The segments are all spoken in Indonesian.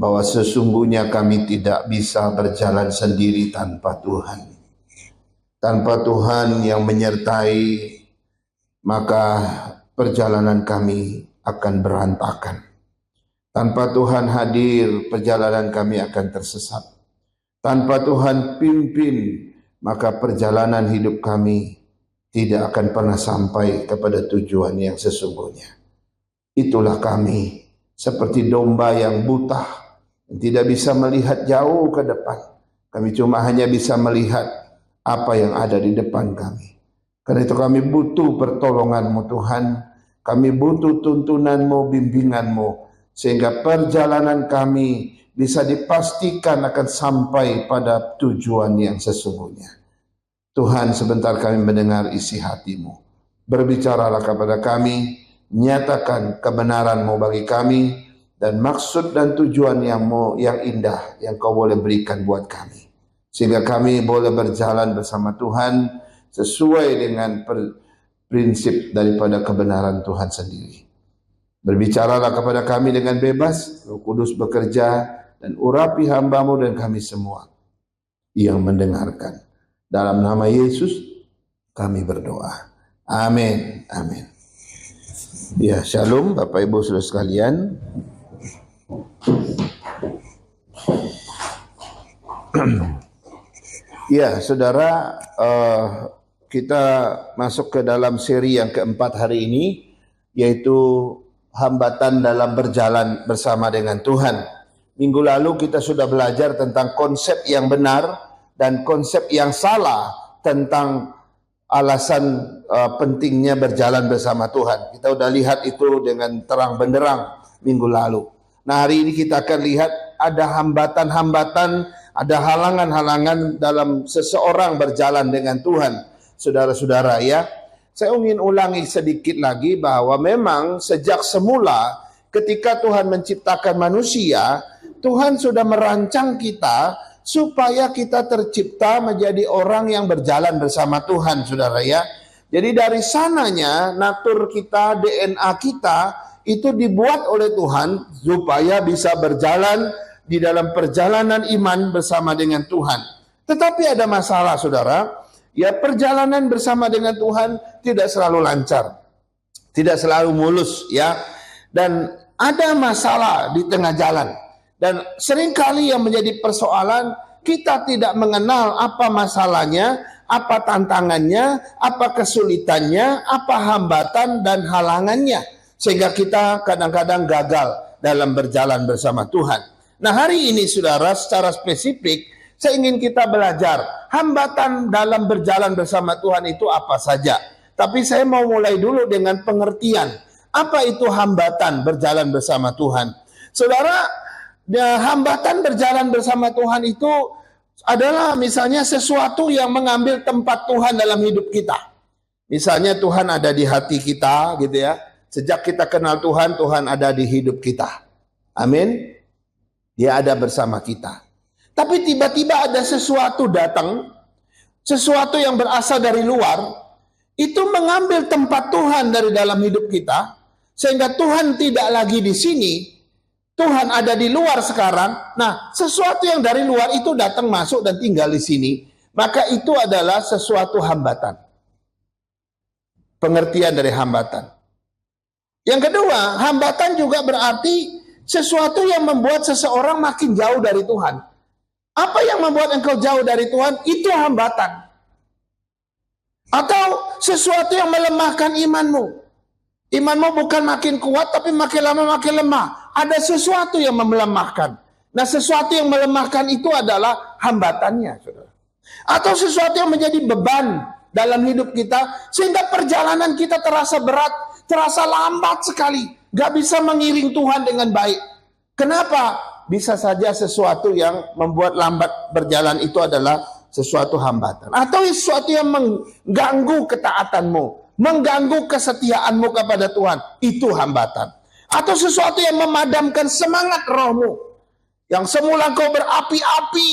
bahwa sesungguhnya kami tidak bisa berjalan sendiri tanpa Tuhan. Tanpa Tuhan yang menyertai, maka perjalanan kami akan berantakan. Tanpa Tuhan hadir, perjalanan kami akan tersesat. Tanpa Tuhan pimpin, maka perjalanan hidup kami tidak akan pernah sampai kepada tujuan yang sesungguhnya. Itulah kami, seperti domba yang buta, yang tidak bisa melihat jauh ke depan. Kami cuma hanya bisa melihat apa yang ada di depan kami. Karena itu kami butuh pertolongan-Mu Tuhan. Kami butuh tuntunan-Mu, bimbingan-Mu, sehingga perjalanan kami bisa dipastikan akan sampai pada tujuan yang sesungguhnya. Tuhan, sebentar kami mendengar isi hati-Mu. Berbicaralah kepada kami, nyatakan kebenaran-Mu bagi kami, dan maksud dan tujuan yang indah yang Kau boleh berikan buat kami. Sehingga kami boleh berjalan bersama Tuhan sesuai dengan prinsip daripada kebenaran Tuhan sendiri. Berbicaralah kepada kami dengan bebas, Roh Kudus bekerja, dan urapi hamba-Mu dan kami semua yang mendengarkan. Dalam nama Yesus kami berdoa. Amin. Amin. Ya, shalom Bapak Ibu Saudara sekalian. Ya, saudara, kita masuk ke dalam seri yang keempat hari ini, yaitu hambatan dalam berjalan bersama dengan Tuhan. Minggu lalu kita sudah belajar tentang konsep yang benar dan konsep yang salah tentang alasan pentingnya berjalan bersama Tuhan. Kita sudah lihat itu dengan terang benderang minggu lalu. Nah, hari ini kita akan lihat ada hambatan-hambatan, ada halangan-halangan dalam seseorang berjalan dengan Tuhan. Saudara-saudara ya, saya ingin ulangi sedikit lagi bahwa memang sejak semula ketika Tuhan menciptakan manusia, Tuhan sudah merancang kita supaya kita tercipta menjadi orang yang berjalan bersama Tuhan, saudara ya. Jadi dari sananya natur kita, DNA kita itu dibuat oleh Tuhan supaya bisa berjalan di dalam perjalanan iman bersama dengan Tuhan. Tetapi ada masalah, saudara. Ya, perjalanan bersama dengan Tuhan tidak selalu lancar, tidak selalu mulus ya. Dan ada masalah di tengah jalan. Dan seringkali yang menjadi persoalan, kita tidak mengenal apa masalahnya, apa tantangannya, apa kesulitannya, apa hambatan dan halangannya. Sehingga kita kadang-kadang gagal dalam berjalan bersama Tuhan. Nah, hari ini saudara, secara spesifik, saya ingin kita belajar hambatan dalam berjalan bersama Tuhan itu apa saja. Tapi saya mau mulai dulu dengan pengertian. Apa itu hambatan berjalan bersama Tuhan? Saudara, hambatan berjalan bersama Tuhan itu adalah misalnya sesuatu yang mengambil tempat Tuhan dalam hidup kita. Misalnya Tuhan ada di hati kita gitu ya. Sejak kita kenal Tuhan, Tuhan ada di hidup kita. Amin. Dia ada bersama kita. Tapi tiba-tiba ada sesuatu datang, sesuatu yang berasal dari luar, itu mengambil tempat Tuhan dari dalam hidup kita, sehingga Tuhan tidak lagi di sini. Tuhan ada di luar sekarang. Nah, sesuatu yang dari luar itu datang masuk dan tinggal di sini, maka itu adalah sesuatu hambatan. Pengertian dari hambatan. Yang kedua, hambatan juga berarti sesuatu yang membuat seseorang makin jauh dari Tuhan. Apa yang membuat engkau jauh dari Tuhan? Itu hambatan. Atau sesuatu yang melemahkan imanmu. Imanmu bukan makin kuat, tapi makin lama makin lemah. Ada sesuatu yang melemahkan. Nah, sesuatu yang melemahkan itu adalah hambatannya, saudara. Atau sesuatu yang menjadi beban dalam hidup kita, sehingga perjalanan kita terasa berat, terasa lambat sekali. Gak bisa mengiring Tuhan dengan baik. Kenapa? Bisa saja sesuatu yang membuat lambat berjalan itu adalah sesuatu hambatan. Atau sesuatu yang mengganggu ketaatanmu, mengganggu kesetiaanmu kepada Tuhan, itu hambatan. Atau sesuatu yang memadamkan semangat rohmu, yang semula kau berapi-api,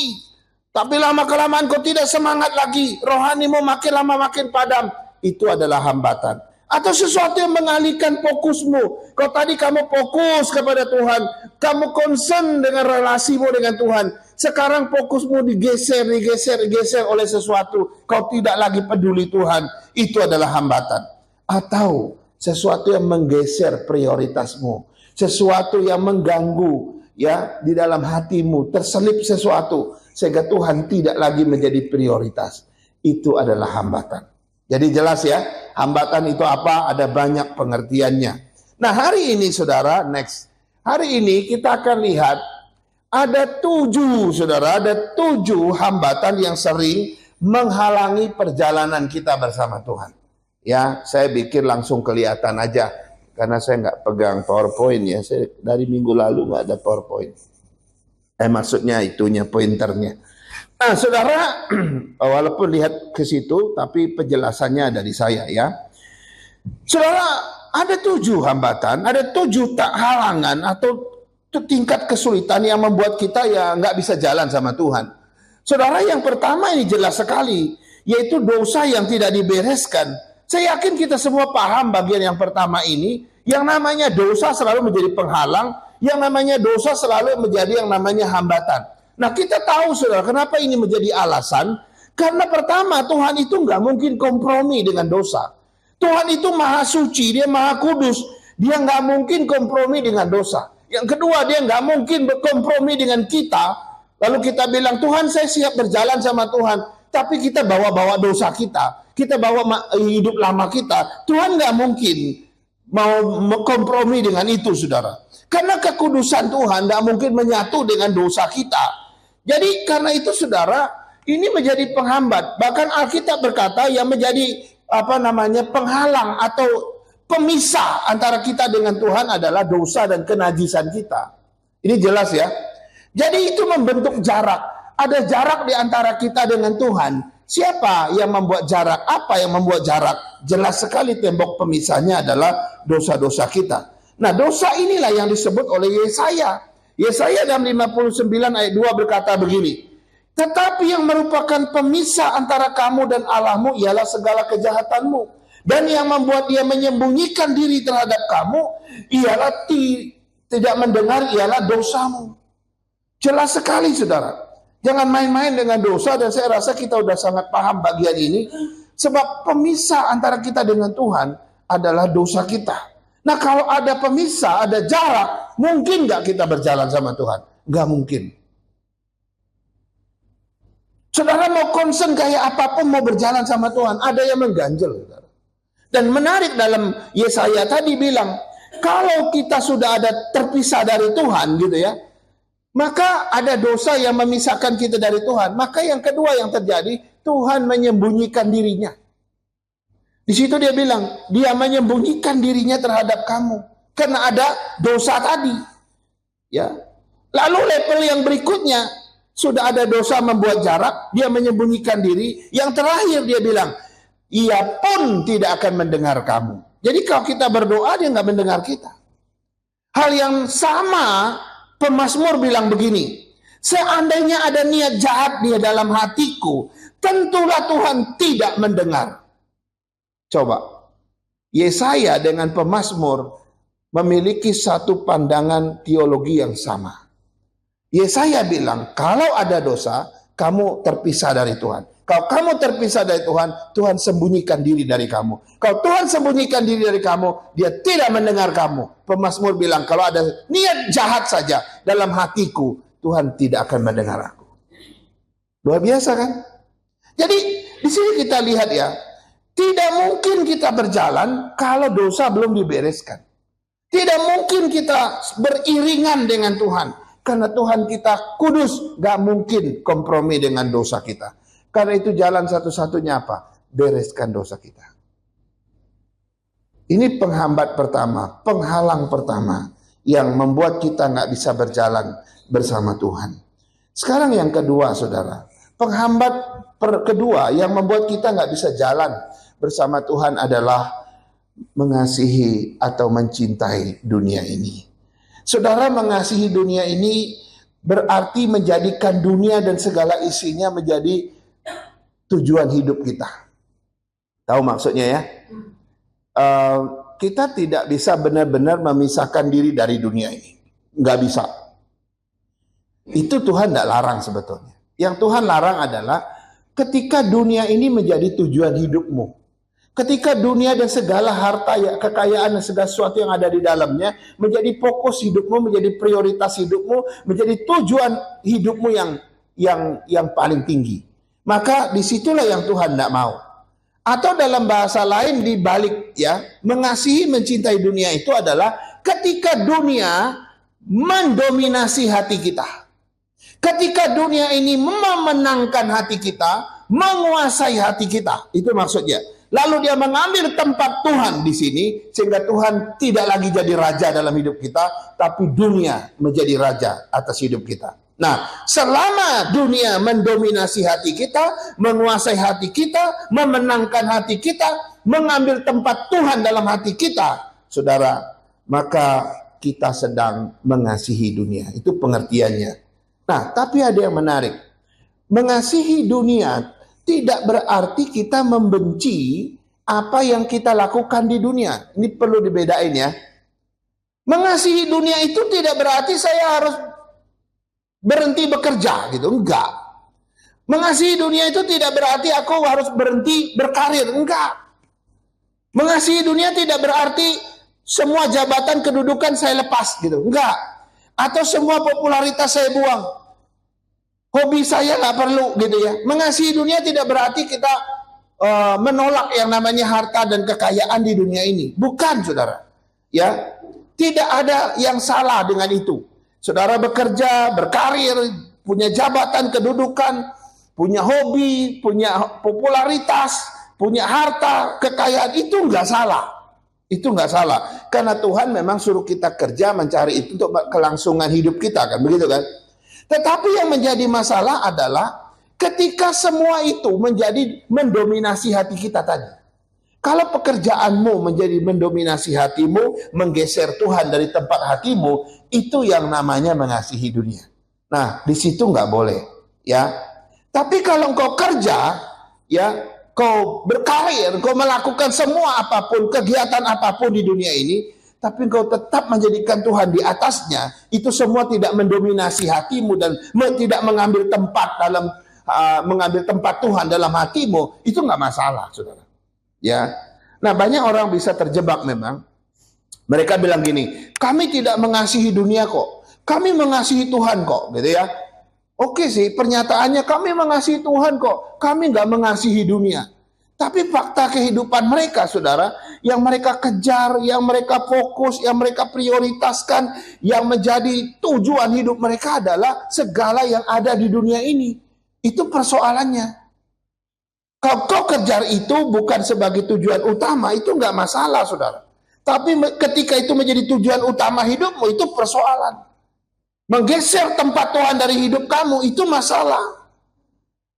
tapi lama-kelamaan kau tidak semangat lagi, rohanimu makin lama makin padam, itu adalah hambatan. Atau sesuatu yang mengalihkan fokusmu. Kalau tadi kamu fokus kepada Tuhan, kamu concern dengan relasimu dengan Tuhan. Sekarang fokusmu digeser oleh sesuatu. Kau tidak lagi peduli Tuhan. Itu adalah hambatan. Atau sesuatu yang menggeser prioritasmu. Sesuatu yang mengganggu ya di dalam hatimu. Terselip sesuatu sehingga Tuhan tidak lagi menjadi prioritas. Itu adalah hambatan. Jadi jelas ya, hambatan itu apa? Ada banyak pengertiannya. Nah hari ini saudara, next. Hari ini kita akan lihat ada 7 saudara, ada 7 hambatan yang sering menghalangi perjalanan kita bersama Tuhan. Ya, saya bikin langsung kelihatan aja. Karena saya nggak pegang PowerPoint ya. Saya dari minggu lalu nggak ada PowerPoint. Maksudnya itunya, pointernya. Nah, saudara, walaupun lihat ke situ, tapi penjelasannya dari saya ya. Saudara, ada 7 hambatan, ada 7 halangan atau tingkat kesulitan yang membuat kita ya nggak bisa jalan sama Tuhan. Saudara, yang pertama ini jelas sekali, yaitu dosa yang tidak dibereskan. Saya yakin kita semua paham bagian yang pertama ini, yang namanya dosa selalu menjadi penghalang, yang namanya dosa selalu menjadi yang namanya hambatan. Nah kita tahu saudara, kenapa ini menjadi alasan? Karena pertama, Tuhan itu nggak mungkin kompromi dengan dosa. Tuhan itu maha suci, dia maha kudus. Dia nggak mungkin kompromi dengan dosa. Yang kedua, dia nggak mungkin berkompromi dengan kita. Lalu kita bilang, Tuhan saya siap berjalan sama Tuhan. Tapi kita bawa-bawa dosa kita. Kita bawa hidup lama kita. Tuhan nggak mungkin mau kompromi dengan itu saudara. Karena kekudusan Tuhan nggak mungkin menyatu dengan dosa kita. Jadi karena itu saudara, ini menjadi penghambat. Bahkan Alkitab berkata yang menjadi penghalang atau pemisah antara kita dengan Tuhan adalah dosa dan kenajisan kita. Ini jelas ya. Jadi itu membentuk jarak. Ada jarak di antara kita dengan Tuhan. Siapa yang membuat jarak? Apa yang membuat jarak? Jelas sekali tembok pemisahnya adalah dosa-dosa kita. Nah, dosa inilah yang disebut oleh Yesaya. Yesaya dalam 59 ayat 2 berkata begini, tetapi yang merupakan pemisah antara kamu dan Allahmu ialah segala kejahatanmu. Dan yang membuat dia menyembunyikan diri terhadap kamu ialah tidak mendengar ialah dosamu. Jelas sekali saudara. Jangan main-main dengan dosa, dan saya rasa kita sudah sangat paham bagian ini. Sebab pemisah antara kita dengan Tuhan adalah dosa kita. Nah kalau ada pemisah, ada jarak, mungkin nggak kita berjalan sama Tuhan? Nggak mungkin. Saudara mau concern kayak apapun mau berjalan sama Tuhan, ada yang mengganjel. Saudara. Dan menarik dalam Yesaya tadi bilang, kalau kita sudah ada terpisah dari Tuhan gitu ya, maka ada dosa yang memisahkan kita dari Tuhan. Maka yang kedua yang terjadi, Tuhan menyembunyikan dirinya. Di situ dia bilang, dia menyembunyikan dirinya terhadap kamu. Karena ada dosa tadi. Ya. Lalu level yang berikutnya, sudah ada dosa membuat jarak, dia menyembunyikan diri. Yang terakhir dia bilang, ia pun tidak akan mendengar kamu. Jadi kalau kita berdoa, dia nggak mendengar kita. Hal yang sama, pemazmur bilang begini, seandainya ada niat jahat di dalam hatiku, tentulah Tuhan tidak mendengar. Coba, Yesaya dengan pemazmur memiliki satu pandangan teologi yang sama. Yesaya bilang, kalau ada dosa, kamu terpisah dari Tuhan. Kalau kamu terpisah dari Tuhan, Tuhan sembunyikan diri dari kamu. Kalau Tuhan sembunyikan diri dari kamu, dia tidak mendengar kamu. Pemazmur bilang, kalau ada niat jahat saja dalam hatiku, Tuhan tidak akan mendengar aku. Luar biasa kan? Jadi, di sini kita lihat ya, tidak mungkin kita berjalan kalau dosa belum dibereskan. Tidak mungkin kita beriringan dengan Tuhan. Karena Tuhan kita kudus, gak mungkin kompromi dengan dosa kita. Karena itu jalan satu-satunya apa? Bereskan dosa kita. Ini penghambat pertama, penghalang pertama yang membuat kita gak bisa berjalan bersama Tuhan. Sekarang yang kedua saudara, penghambat kedua yang membuat kita gak bisa jalan bersama Tuhan adalah mengasihi atau mencintai dunia ini. Saudara, mengasihi dunia ini berarti menjadikan dunia dan segala isinya menjadi tujuan hidup kita. Tahu maksudnya ya? uh, kita tidak bisa benar-benar memisahkan diri dari dunia ini. Nggak bisa. Itu Tuhan tidak larang sebetulnya. Yang Tuhan larang adalah ketika dunia ini menjadi tujuan hidupmu. Ketika dunia dan segala harta, kekayaan dan segala sesuatu yang ada di dalamnya menjadi fokus hidupmu, menjadi prioritas hidupmu, menjadi tujuan hidupmu yang paling tinggi. Maka disitulah yang Tuhan tidak mau. Atau dalam bahasa lain dibalik ya, mengasihi, mencintai dunia itu adalah ketika dunia mendominasi hati kita. Ketika dunia ini memenangkan hati kita, menguasai hati kita, itu maksudnya. Lalu dia mengambil tempat Tuhan di sini, sehingga Tuhan tidak lagi jadi raja dalam hidup kita, tapi dunia menjadi raja atas hidup kita. Nah, selama dunia mendominasi hati kita, menguasai hati kita, memenangkan hati kita, mengambil tempat Tuhan dalam hati kita, saudara, maka kita sedang mengasihi dunia. Itu pengertiannya. Nah, tapi ada yang menarik. Mengasihi dunia tidak berarti kita membenci apa yang kita lakukan di dunia. Ini perlu dibedain ya. Mengasihi dunia itu tidak berarti saya harus berhenti bekerja gitu, enggak. Mengasihi dunia itu tidak berarti aku harus berhenti berkarir, enggak. Mengasihi dunia tidak berarti semua jabatan kedudukan saya lepas gitu, enggak. Atau semua popularitas saya buang. Hobi saya nggak perlu gitu ya. Mengasihi dunia tidak berarti kita menolak yang namanya harta dan kekayaan di dunia ini. Bukan, saudara. Ya, tidak ada yang salah dengan itu. Saudara bekerja, berkarir, punya jabatan, kedudukan, punya hobi, punya popularitas, punya harta, kekayaan, itu nggak salah. Itu nggak salah. Karena Tuhan memang suruh kita kerja mencari itu untuk kelangsungan hidup kita, kan begitu kan? Tetapi yang menjadi masalah adalah ketika semua itu menjadi mendominasi hati kita tadi. Kalau pekerjaanmu menjadi mendominasi hatimu, menggeser Tuhan dari tempat hatimu, itu yang namanya mengasihi dunia. Nah, di situ nggak boleh, ya. Tapi kalau engkau kerja, ya, kau berkarir, kau melakukan semua apapun, kegiatan apapun di dunia ini, tapi engkau tetap menjadikan Tuhan di atasnya, itu semua tidak mendominasi hatimu dan tidak mengambil tempat mengambil tempat Tuhan dalam hatimu, itu nggak masalah, saudara. Ya, nah banyak orang bisa terjebak memang. Mereka bilang gini, kami tidak mengasihi dunia kok, kami mengasihi Tuhan kok, gitu ya. Oke sih, pernyataannya kami mengasihi Tuhan kok, kami nggak mengasihi dunia. Tapi fakta kehidupan mereka, saudara, yang mereka kejar, yang mereka fokus, yang mereka prioritaskan, yang menjadi tujuan hidup mereka adalah segala yang ada di dunia ini. Itu persoalannya. Kalau kau kejar itu bukan sebagai tujuan utama, itu nggak masalah, saudara. Tapi ketika itu menjadi tujuan utama hidupmu, itu persoalan. Menggeser tempat Tuhan dari hidup kamu, itu masalah.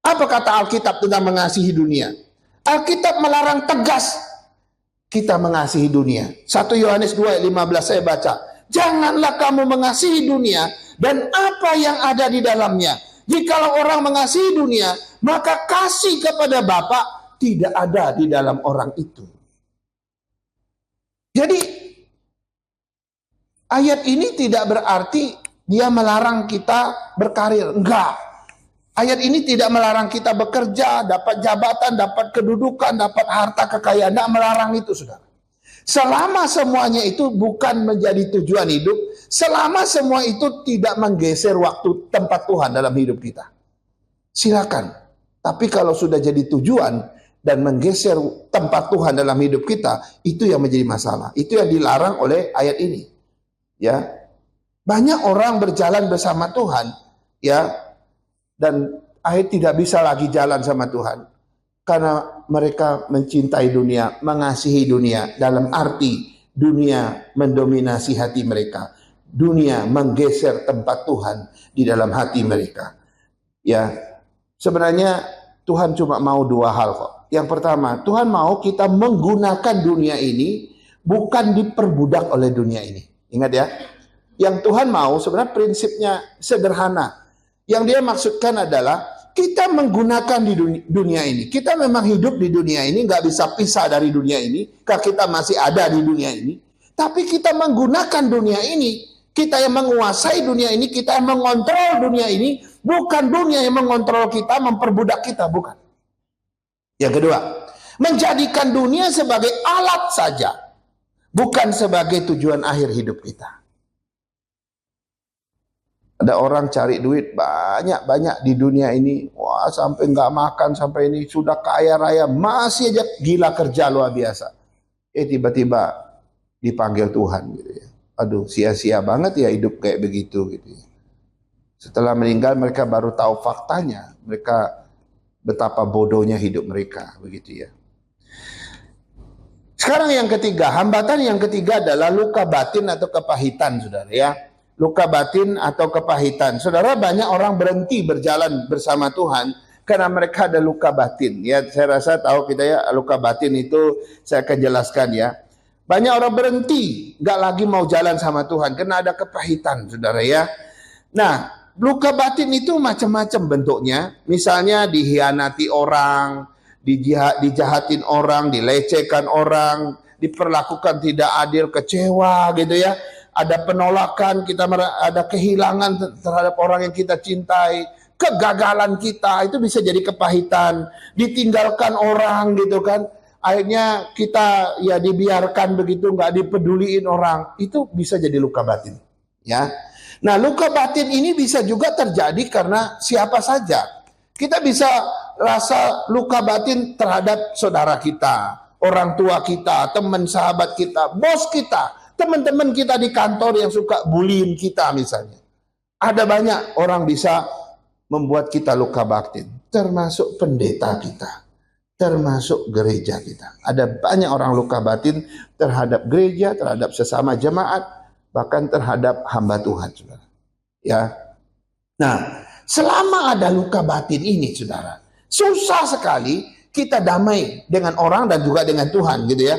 Apa kata Alkitab tentang mengasihi dunia? Alkitab melarang tegas kita mengasihi dunia. 1 Yohanes 2 ayat 15 saya baca. Janganlah kamu mengasihi dunia dan apa yang ada di dalamnya. Jikalau orang mengasihi dunia, maka kasih kepada Bapa tidak ada di dalam orang itu. Jadi ayat ini tidak berarti dia melarang kita berkarir. Enggak. Ayat ini tidak melarang kita bekerja, dapat jabatan, dapat kedudukan, dapat harta kekayaan. Tidak melarang itu, saudara. Selama semuanya itu bukan menjadi tujuan hidup, selama semua itu tidak menggeser waktu tempat Tuhan dalam hidup kita, silakan. Tapi kalau sudah jadi tujuan dan menggeser tempat Tuhan dalam hidup kita, itu yang menjadi masalah. Itu yang dilarang oleh ayat ini. Ya, banyak orang berjalan bersama Tuhan, ya. Dan akhirnya tidak bisa lagi jalan sama Tuhan. Karena mereka mencintai dunia, mengasihi dunia. Dalam arti dunia mendominasi hati mereka. Dunia menggeser tempat Tuhan di dalam hati mereka. Ya, sebenarnya Tuhan cuma mau dua hal kok. Yang pertama, Tuhan mau kita menggunakan dunia ini bukan diperbudak oleh dunia ini. Ingat ya, yang Tuhan mau sebenarnya prinsipnya sederhana. Yang dia maksudkan adalah kita menggunakan di dunia ini. Kita memang hidup di dunia ini, nggak bisa pisah dari dunia ini, karena kita masih ada di dunia ini. Tapi kita menggunakan dunia ini, kita yang menguasai dunia ini, kita yang mengontrol dunia ini, bukan dunia yang mengontrol kita, memperbudak kita, bukan. Yang kedua, menjadikan dunia sebagai alat saja, bukan sebagai tujuan akhir hidup kita. Ada orang cari duit banyak-banyak di dunia ini. Wah, sampai nggak makan, sampai ini sudah kaya raya, masih aja gila kerja luar biasa. Tiba-tiba dipanggil Tuhan gitu ya. Aduh, sia-sia banget ya hidup kayak begitu gitu ya. Setelah meninggal mereka baru tahu faktanya. Mereka betapa bodohnya hidup mereka begitu ya. Sekarang yang ketiga, hambatan yang ketiga adalah luka batin atau kepahitan, saudara ya. Luka batin atau kepahitan. Saudara, banyak orang berhenti berjalan bersama Tuhan karena mereka ada luka batin. Ya, saya rasa tahu kita ya, luka batin itu saya akan jelaskan ya. Banyak orang berhenti, nggak lagi mau jalan sama Tuhan karena ada kepahitan, saudara ya. Nah, luka batin itu macam-macam bentuknya. Misalnya dihianati orang, dijahatin orang, dilecehkan orang, diperlakukan tidak adil, kecewa gitu ya. Ada penolakan, kita ada kehilangan terhadap orang yang kita cintai, kegagalan kita, itu bisa jadi kepahitan, ditinggalkan orang gitu kan, akhirnya kita ya dibiarkan begitu, nggak dipeduliin orang, itu bisa jadi luka batin ya. Nah, luka batin ini bisa juga terjadi karena siapa saja. Kita bisa rasa luka batin terhadap saudara kita, orang tua kita, teman sahabat kita, bos kita, teman-teman kita di kantor yang suka bullying kita misalnya. Ada banyak orang bisa membuat kita luka batin, termasuk pendeta kita, termasuk gereja kita. Ada banyak orang luka batin terhadap gereja, terhadap sesama jemaat, bahkan terhadap hamba Tuhan, saudara. Ya. Nah, selama ada luka batin ini, saudara, susah sekali kita damai dengan orang dan juga dengan Tuhan, gitu ya.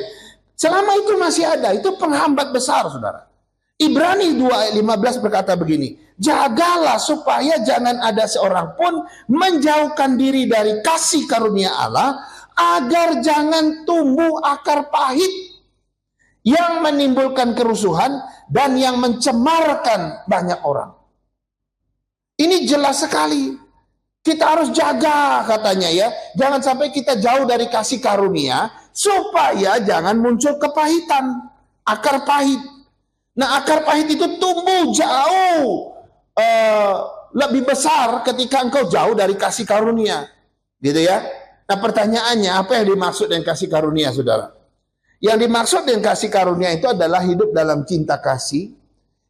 Selama itu masih ada, itu penghambat besar, saudara. Ibrani 2 ayat 15 berkata begini, jagalah supaya jangan ada seorang pun menjauhkan diri dari kasih karunia Allah, agar jangan tumbuh akar pahit yang menimbulkan kerusuhan dan yang mencemarkan banyak orang. Ini jelas sekali. Kita harus jaga katanya ya. Jangan sampai kita jauh dari kasih karunia, supaya jangan muncul kepahitan, akar pahit. Nah, akar pahit itu tumbuh jauh lebih besar ketika engkau jauh dari kasih karunia, gitu ya. Nah, pertanyaannya, apa yang dimaksud dengan kasih karunia, saudara? Yang dimaksud dengan kasih karunia itu adalah hidup dalam cinta kasih,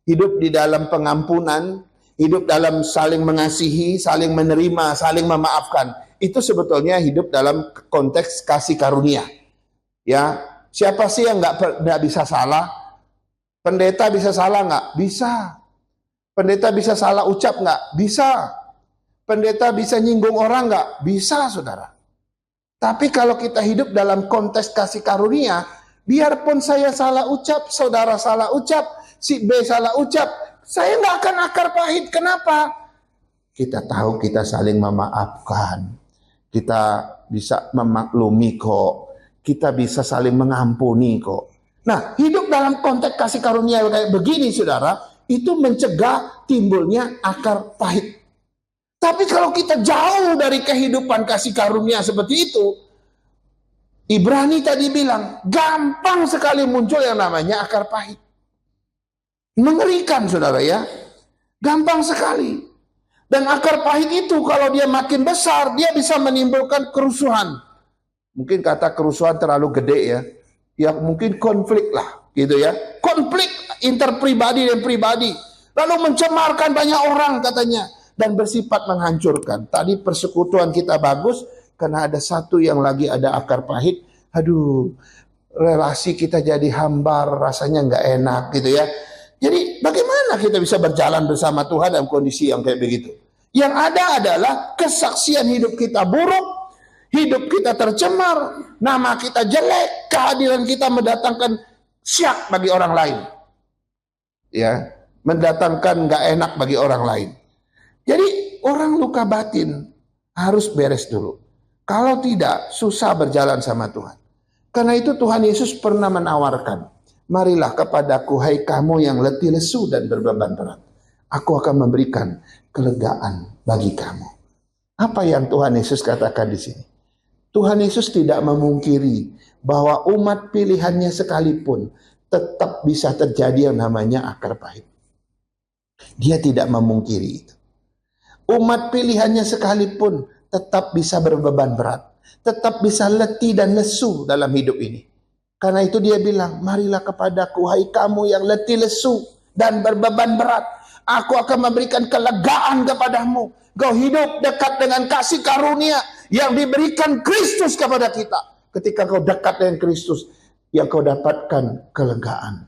hidup di dalam pengampunan, hidup dalam saling mengasihi, saling menerima, saling memaafkan. Itu sebetulnya hidup dalam konteks kasih karunia. Ya, siapa sih yang nggak bisa salah? Pendeta bisa salah nggak? Bisa. Pendeta bisa salah ucap nggak? Bisa. Pendeta bisa nyinggung orang nggak? Bisa, saudara. Tapi kalau kita hidup dalam konteks kasih karunia, biarpun saya salah ucap, saudara salah ucap, si B salah ucap, saya nggak akan akar pahit. Kenapa? Kita tahu kita saling memaafkan. Kita bisa memaklumi kok. Kita bisa saling mengampuni kok. Nah, hidup dalam konteks kasih karunia kayak begini, saudara, itu mencegah timbulnya akar pahit. Tapi kalau kita jauh dari kehidupan kasih karunia seperti itu, Ibrani tadi bilang, gampang sekali muncul yang namanya akar pahit. Mengerikan, saudara ya. Gampang sekali. Dan akar pahit itu kalau dia makin besar, dia bisa menimbulkan kerusuhan. Mungkin kata kerusuhan terlalu gede ya. Ya mungkin konflik lah gitu ya. Konflik interpribadi dan pribadi. Lalu mencemarkan banyak orang katanya. Dan bersifat menghancurkan. Tadi persekutuan kita bagus karena ada satu yang lagi ada akar pahit. Aduh, relasi kita jadi hambar, rasanya nggak enak gitu ya. Jadi bagaimana kita bisa berjalan bersama Tuhan dalam kondisi yang kayak begitu? Yang ada adalah kesaksian hidup kita buruk, hidup kita tercemar, nama kita jelek, kehadiran kita mendatangkan syak bagi orang lain. Ya, mendatangkan nggak enak bagi orang lain. Jadi orang luka batin Harus beres dulu. Kalau tidak, susah berjalan sama Tuhan. Karena itu Tuhan Yesus pernah menawarkan, marilah kepadaku hai kamu yang letih lesu dan berbeban berat. Aku akan memberikan kelegaan bagi kamu. Apa yang Tuhan Yesus katakan di sini? Tuhan Yesus tidak memungkiri bahwa umat pilihannya sekalipun tetap bisa terjadi yang namanya akar pahit. Dia tidak memungkiri itu. Umat pilihannya sekalipun tetap bisa berbeban berat, tetap bisa letih dan lesu dalam hidup ini. Karena itu dia bilang, marilah kepadaku hai kamu yang letih lesu dan berbeban berat. Aku akan memberikan kelegaan kepadamu. Kau hidup dekat dengan kasih karunia yang diberikan Kristus kepada kita. Ketika kau dekat dengan Kristus, yang kau dapatkan kelegaan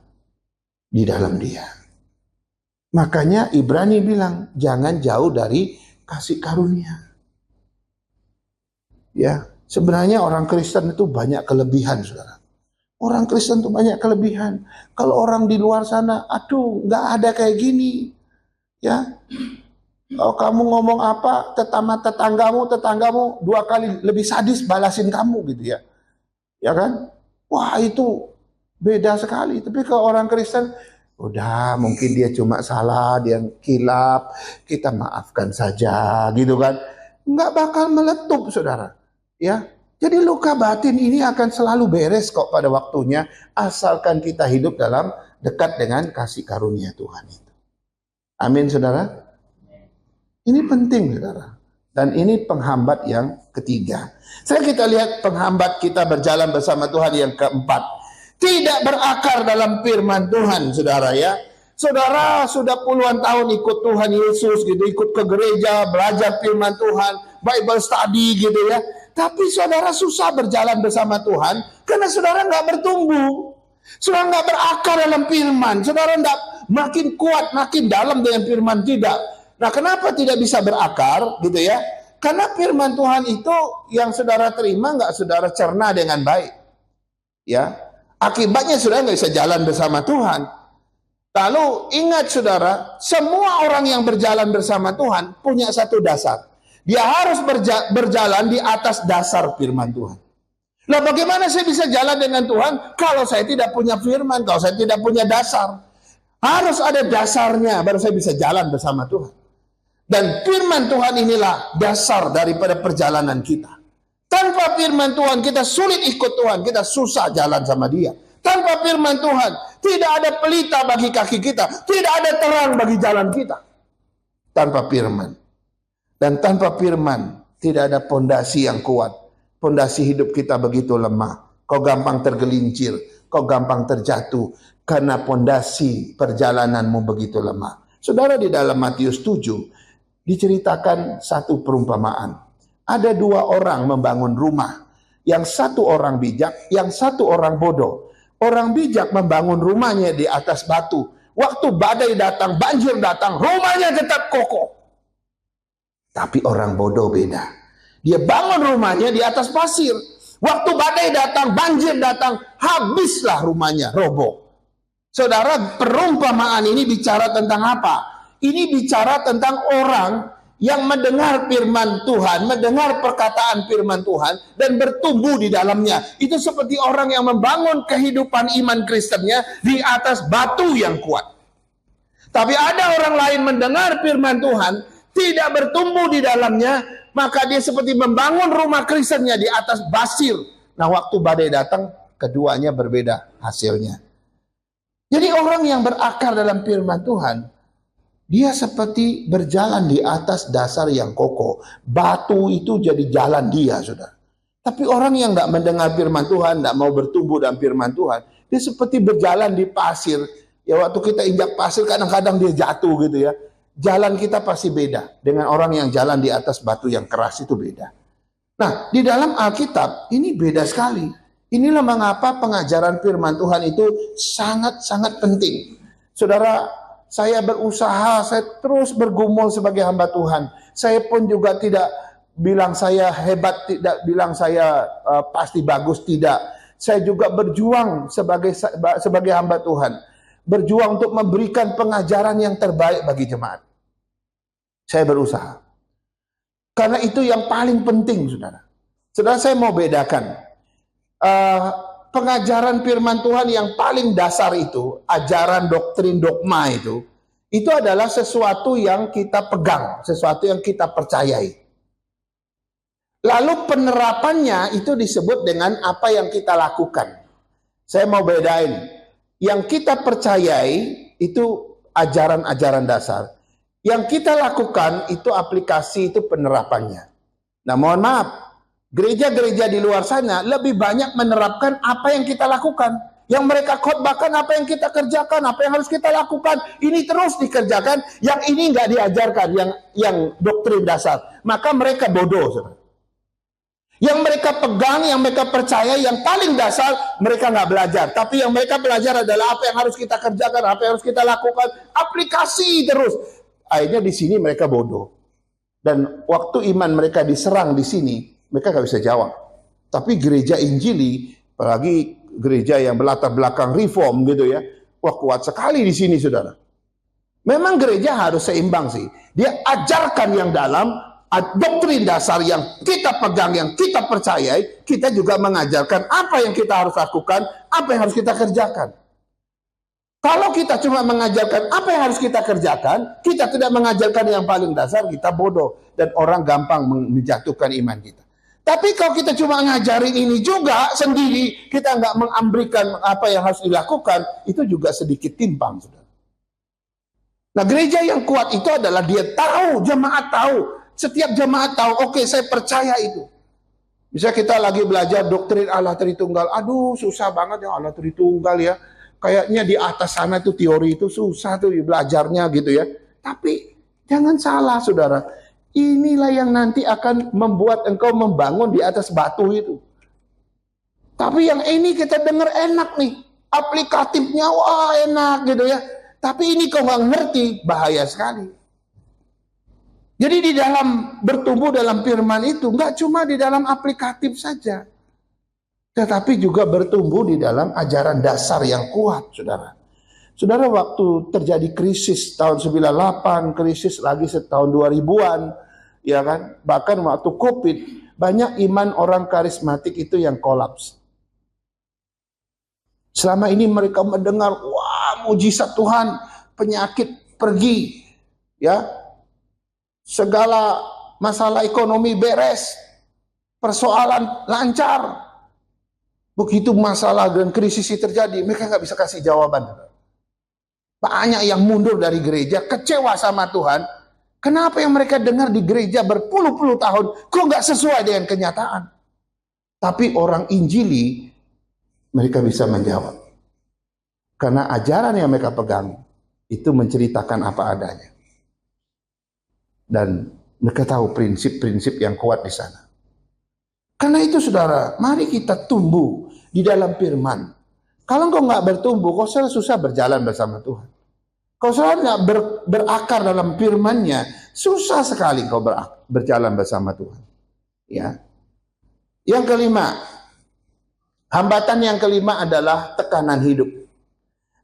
di dalam Dia. Makanya Ibrani bilang, jangan jauh dari kasih karunia. Ya, sebenarnya orang Kristen itu banyak kelebihan, saudara. Orang Kristen itu banyak kelebihan. Kalau orang di luar sana, aduh, nggak ada kayak gini. Ya, kalau kamu ngomong apa, tetanggamu 2 kali lebih sadis balasin kamu gitu ya. Ya kan? Wah, itu beda sekali. Tapi kalau orang Kristen, udah mungkin dia cuma salah, dia kilap, kita maafkan saja gitu kan. Nggak bakal meletup, saudara. Ya, jadi luka batin ini akan selalu beres kok pada waktunya, asalkan kita hidup dalam dekat dengan kasih karunia Tuhan itu. Amin, saudara. Ini penting, saudara. Dan ini penghambat yang ketiga. Kita lihat penghambat kita berjalan bersama Tuhan yang keempat. Tidak berakar dalam firman Tuhan, saudara ya. Saudara sudah puluhan tahun ikut Tuhan Yesus gitu, ikut ke gereja, belajar firman Tuhan, Bible study gitu ya. Tapi saudara susah berjalan bersama Tuhan karena saudara nggak bertumbuh. Saudara nggak berakar dalam firman. Saudara nggak makin kuat, makin dalam dengan firman, tidak. Nah, kenapa tidak bisa berakar gitu ya? Karena firman Tuhan itu yang saudara terima nggak saudara cerna dengan baik. Ya, akibatnya saudara nggak bisa jalan bersama Tuhan. Lalu ingat saudara, semua orang yang berjalan bersama Tuhan punya satu dasar. Dia harus berjalan di atas dasar firman Tuhan. Nah, bagaimana saya bisa jalan dengan Tuhan kalau saya tidak punya firman, kalau saya tidak punya dasar? Harus ada dasarnya baru saya bisa jalan bersama Tuhan. Dan firman Tuhan inilah dasar daripada perjalanan kita. Tanpa firman Tuhan kita sulit ikut Tuhan, kita susah jalan sama Dia. Tanpa firman Tuhan tidak ada pelita bagi kaki kita, tidak ada terang bagi jalan kita. Tanpa firman. Dan tanpa firman tidak ada pondasi yang kuat. Pondasi hidup kita begitu lemah. Kau gampang tergelincir, kau gampang terjatuh karena pondasi perjalananmu begitu lemah. Saudara, di dalam Matius 7 diceritakan satu perumpamaan. Ada 2 orang membangun rumah. Yang satu orang bijak, yang satu orang bodoh. Orang bijak membangun rumahnya di atas batu. Waktu badai datang, banjir datang, rumahnya tetap kokoh. Tapi orang bodoh beda. Dia bangun rumahnya di atas pasir. Waktu badai datang, banjir datang, habislah rumahnya, roboh. Saudara, perumpamaan ini bicara tentang apa? Ini bicara tentang orang yang mendengar firman Tuhan, mendengar perkataan firman Tuhan, dan bertumbuh di dalamnya. Itu seperti orang yang membangun kehidupan iman Kristennya di atas batu yang kuat. Tapi ada orang lain mendengar firman Tuhan, tidak bertumbuh di dalamnya, maka dia seperti membangun rumah Kristennya di atas pasir. Nah, waktu badai datang, keduanya berbeda hasilnya. Jadi orang yang berakar dalam firman Tuhan, dia seperti berjalan di atas dasar yang kokoh. Batu itu jadi jalan dia, saudara. Tapi orang yang tidak mendengar firman Tuhan, tidak mau bertumbuh dalam firman Tuhan, dia seperti berjalan di pasir. Ya, waktu kita injak pasir, kadang-kadang dia jatuh gitu ya. Jalan kita pasti beda dengan orang yang jalan di atas batu yang keras, itu beda. Nah, di dalam Alkitab ini beda sekali. Inilah mengapa pengajaran firman Tuhan itu sangat-sangat penting. Saudara, saya berusaha, saya terus bergumul sebagai hamba Tuhan. Saya pun juga tidak bilang saya hebat, tidak bilang saya pasti bagus, tidak. Saya juga berjuang sebagai hamba Tuhan. Berjuang untuk memberikan pengajaran yang terbaik bagi jemaat. Saya berusaha. Karena itu yang paling penting, saudara. Saudara, saya mau bedakan. Pengajaran firman Tuhan yang paling dasar itu, ajaran doktrin dogma itu adalah sesuatu yang kita pegang, sesuatu yang kita percayai. Lalu penerapannya itu disebut dengan apa yang kita lakukan. Saya mau bedain. Yang kita percayai itu ajaran-ajaran dasar. Yang kita lakukan itu aplikasi, itu penerapannya. Nah, mohon maaf, gereja-gereja di luar sana lebih banyak menerapkan apa yang kita lakukan. Yang mereka khotbahkan apa yang kita kerjakan, apa yang harus kita lakukan. Ini terus dikerjakan, yang ini nggak diajarkan, yang doktrin dasar. Maka mereka bodoh, saudara. Yang mereka pegang, yang mereka percaya, yang paling dasar, mereka nggak belajar. Tapi yang mereka belajar adalah apa yang harus kita kerjakan, apa yang harus kita lakukan. Aplikasi terus. Akhirnya di sini mereka bodoh. Dan waktu iman mereka diserang di sini, mereka nggak bisa jawab. Tapi gereja Injili, apalagi gereja yang berlatar belakang reform gitu ya, wah kuat sekali di sini, saudara. Memang gereja harus seimbang sih. Dia ajarkan yang dalam, doktrin dasar yang kita pegang, yang kita percayai, kita juga mengajarkan apa yang kita harus lakukan, apa yang harus kita kerjakan. Kalau kita cuma mengajarkan apa yang harus kita kerjakan, kita tidak mengajarkan yang paling dasar, kita bodoh. Dan orang gampang menjatuhkan iman kita. Tapi kalau kita cuma ngajarin ini juga sendiri, kita nggak mengambilkan apa yang harus dilakukan, itu juga sedikit timpang, saudara. Nah, gereja yang kuat itu adalah dia tahu, jemaat tahu. Setiap jemaat tahu, oke, saya percaya itu. Misalnya kita lagi belajar doktrin Allah Tritunggal, aduh susah banget ya Allah Tritunggal ya. Kayaknya di atas sana itu teori itu susah tuh belajarnya gitu ya. Tapi jangan salah, saudara. Inilah yang nanti akan membuat engkau membangun di atas batu itu. Tapi yang ini kita dengar enak nih. Aplikatifnya wah enak gitu ya. Tapi ini kau nggak ngerti, bahaya sekali. Jadi di dalam bertumbuh dalam firman itu nggak cuma di dalam aplikatif saja, tetapi juga bertumbuh di dalam ajaran dasar yang kuat, saudara. Saudara, waktu terjadi krisis tahun 98, krisis lagi setahun 2000-an, ya kan? Bahkan waktu Covid, banyak iman orang karismatik itu yang kolaps. Selama ini mereka mendengar, wah mujizat Tuhan, penyakit pergi, ya. Segala masalah ekonomi beres, persoalan lancar. Begitu masalah dan krisis terjadi, mereka nggak bisa kasih jawaban. Banyak yang mundur dari gereja, kecewa sama Tuhan. Kenapa yang mereka dengar di gereja berpuluh-puluh tahun, kok nggak sesuai dengan kenyataan? Tapi orang Injili, mereka bisa menjawab. Karena ajaran yang mereka pegang, itu menceritakan apa adanya. Dan mereka tahu prinsip-prinsip yang kuat di sana. Karena itu, saudara, mari kita tumbuh di dalam firman. Kalau engkau nggak bertumbuh, kau susah berjalan bersama Tuhan. Kalau saudara nggak berakar dalam firman-Nya, susah sekali kau berjalan bersama Tuhan. Ya. Yang kelima, hambatan yang kelima adalah tekanan hidup.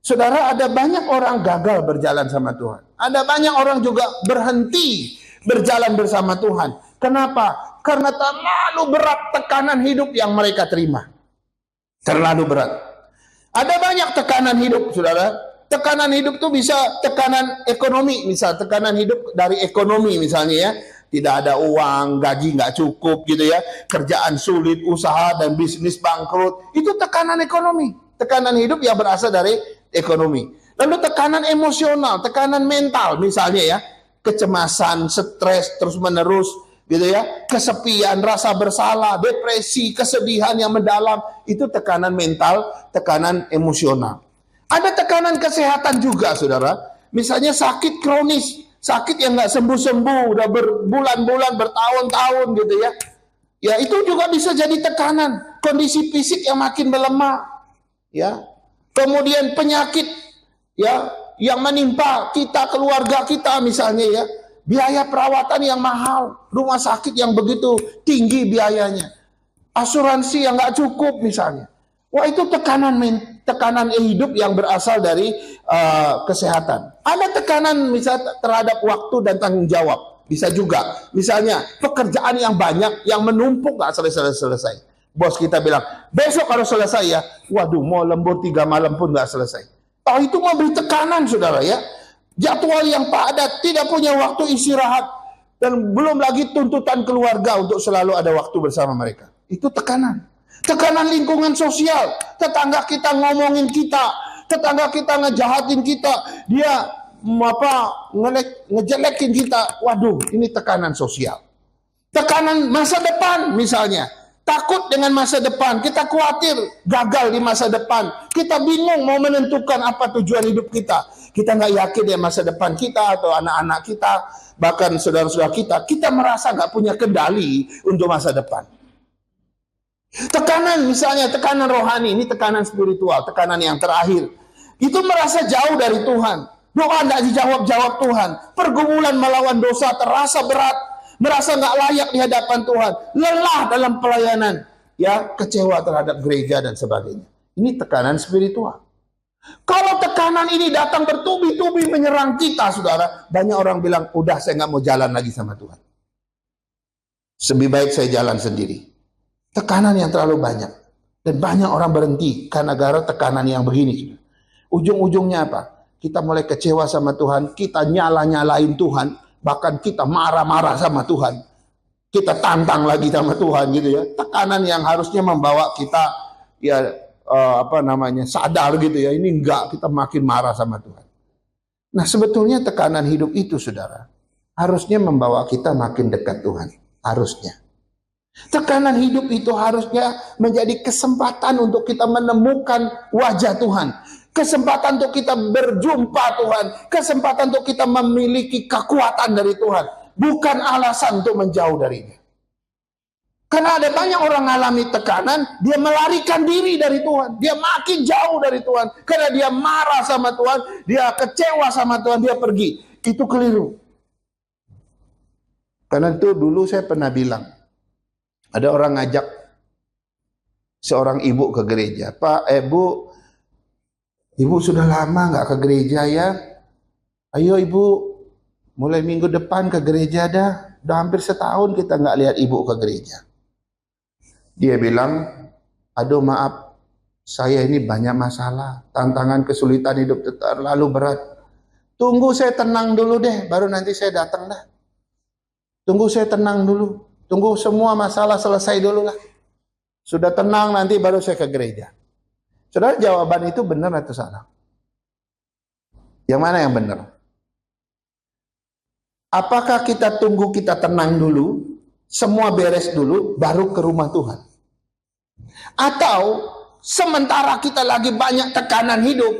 Saudara, ada banyak orang gagal berjalan sama Tuhan. Ada banyak orang juga berhenti berjalan bersama Tuhan. Kenapa? Karena terlalu berat tekanan hidup yang mereka terima. Terlalu berat. Ada banyak tekanan hidup, saudara. Tekanan hidup itu bisa tekanan ekonomi, misal tekanan hidup dari ekonomi misalnya ya. Tidak ada uang, gaji nggak cukup gitu ya. Kerjaan sulit, usaha dan bisnis bangkrut. Itu tekanan ekonomi. Tekanan hidup yang berasal dari ekonomi. Lalu tekanan emosional, tekanan mental misalnya ya. Kecemasan, stres terus menerus gitu ya. Kesepian, rasa bersalah, depresi, kesedihan yang mendalam. Itu tekanan mental, tekanan emosional. Ada tekanan kesehatan juga, saudara. Misalnya sakit kronis, sakit yang nggak sembuh-sembuh, udah berbulan-bulan, bertahun-tahun gitu ya. Ya itu juga bisa jadi tekanan. Kondisi fisik yang makin melemah, ya. Kemudian penyakit, ya, yang menimpa kita, keluarga kita misalnya ya. Biaya perawatan yang mahal, rumah sakit yang begitu tinggi biayanya. Asuransi yang nggak cukup misalnya. Wah itu tekanan hidup yang berasal dari kesehatan. Ada tekanan misalnya terhadap waktu dan tanggung jawab Bisa juga, misalnya pekerjaan yang banyak, yang menumpuk gak selesai. Bos kita bilang, besok harus selesai ya. Waduh, mau lembur 3 malam pun gak selesai. Oh, itu memberi tekanan, saudara ya. Jadwal yang padat, tidak punya waktu istirahat, dan belum lagi tuntutan keluarga untuk selalu ada waktu bersama mereka. Itu tekanan. Tekanan lingkungan sosial, tetangga kita ngomongin kita, tetangga kita ngejahatin kita, dia ngejelekin kita. Waduh, ini tekanan sosial. Tekanan masa depan misalnya, takut dengan masa depan, kita khawatir gagal di masa depan, kita bingung mau menentukan apa tujuan hidup kita, kita nggak yakin ya masa depan kita atau anak-anak kita, bahkan saudara-saudara kita merasa nggak punya kendali untuk masa depan. Tekanan misalnya, tekanan rohani, ini tekanan spiritual, tekanan yang terakhir, itu merasa jauh dari Tuhan. Doa tidak dijawab Tuhan. Pergumulan melawan dosa terasa berat. Merasa nggak layak di hadapan Tuhan. Lelah dalam pelayanan. Ya, kecewa terhadap gereja dan sebagainya. Ini tekanan spiritual. Kalau tekanan ini datang bertubi-tubi menyerang kita, saudara, banyak orang bilang, udah saya nggak mau jalan lagi sama Tuhan. Lebih baik saya jalan sendiri. Tekanan yang terlalu banyak. Dan banyak orang berhenti karena gara tekanan yang begini. Ujung-ujungnya apa? Kita mulai kecewa sama Tuhan, kita nyala-nyalain Tuhan, bahkan kita marah-marah sama Tuhan. Kita tantang lagi sama Tuhan gitu ya. Tekanan yang harusnya membawa kita ya sadar gitu ya. Ini enggak, kita makin marah sama Tuhan. Nah, sebetulnya tekanan hidup itu, saudara, harusnya membawa kita makin dekat Tuhan. Harusnya. Tekanan hidup itu harusnya menjadi kesempatan untuk kita menemukan wajah Tuhan. Kesempatan untuk kita berjumpa Tuhan. Kesempatan untuk kita memiliki kekuatan dari Tuhan. Bukan alasan untuk menjauh darinya. Karena ada banyak orang mengalami tekanan, dia melarikan diri dari Tuhan. Dia makin jauh dari Tuhan. Karena dia marah sama Tuhan, dia kecewa sama Tuhan, dia pergi. Itu keliru. Karena itu dulu saya pernah bilang, ada orang ngajak seorang ibu ke gereja. Pak, Ibu sudah lama nggak ke gereja ya. Ayo ibu, mulai minggu depan ke gereja dah. Udah hampir setahun kita nggak lihat ibu ke gereja. Dia bilang, aduh maaf, saya ini banyak masalah. Tantangan kesulitan hidup terlalu berat. Tunggu saya tenang dulu deh, baru nanti saya datang dah. Tunggu saya tenang dulu. Tunggu semua masalah selesai dulu lah. Sudah tenang nanti baru saya ke gereja. Saudara, jawaban itu benar atau salah? Yang mana yang benar? Apakah kita tunggu kita tenang dulu, semua beres dulu, baru ke rumah Tuhan? Atau sementara kita lagi banyak tekanan hidup,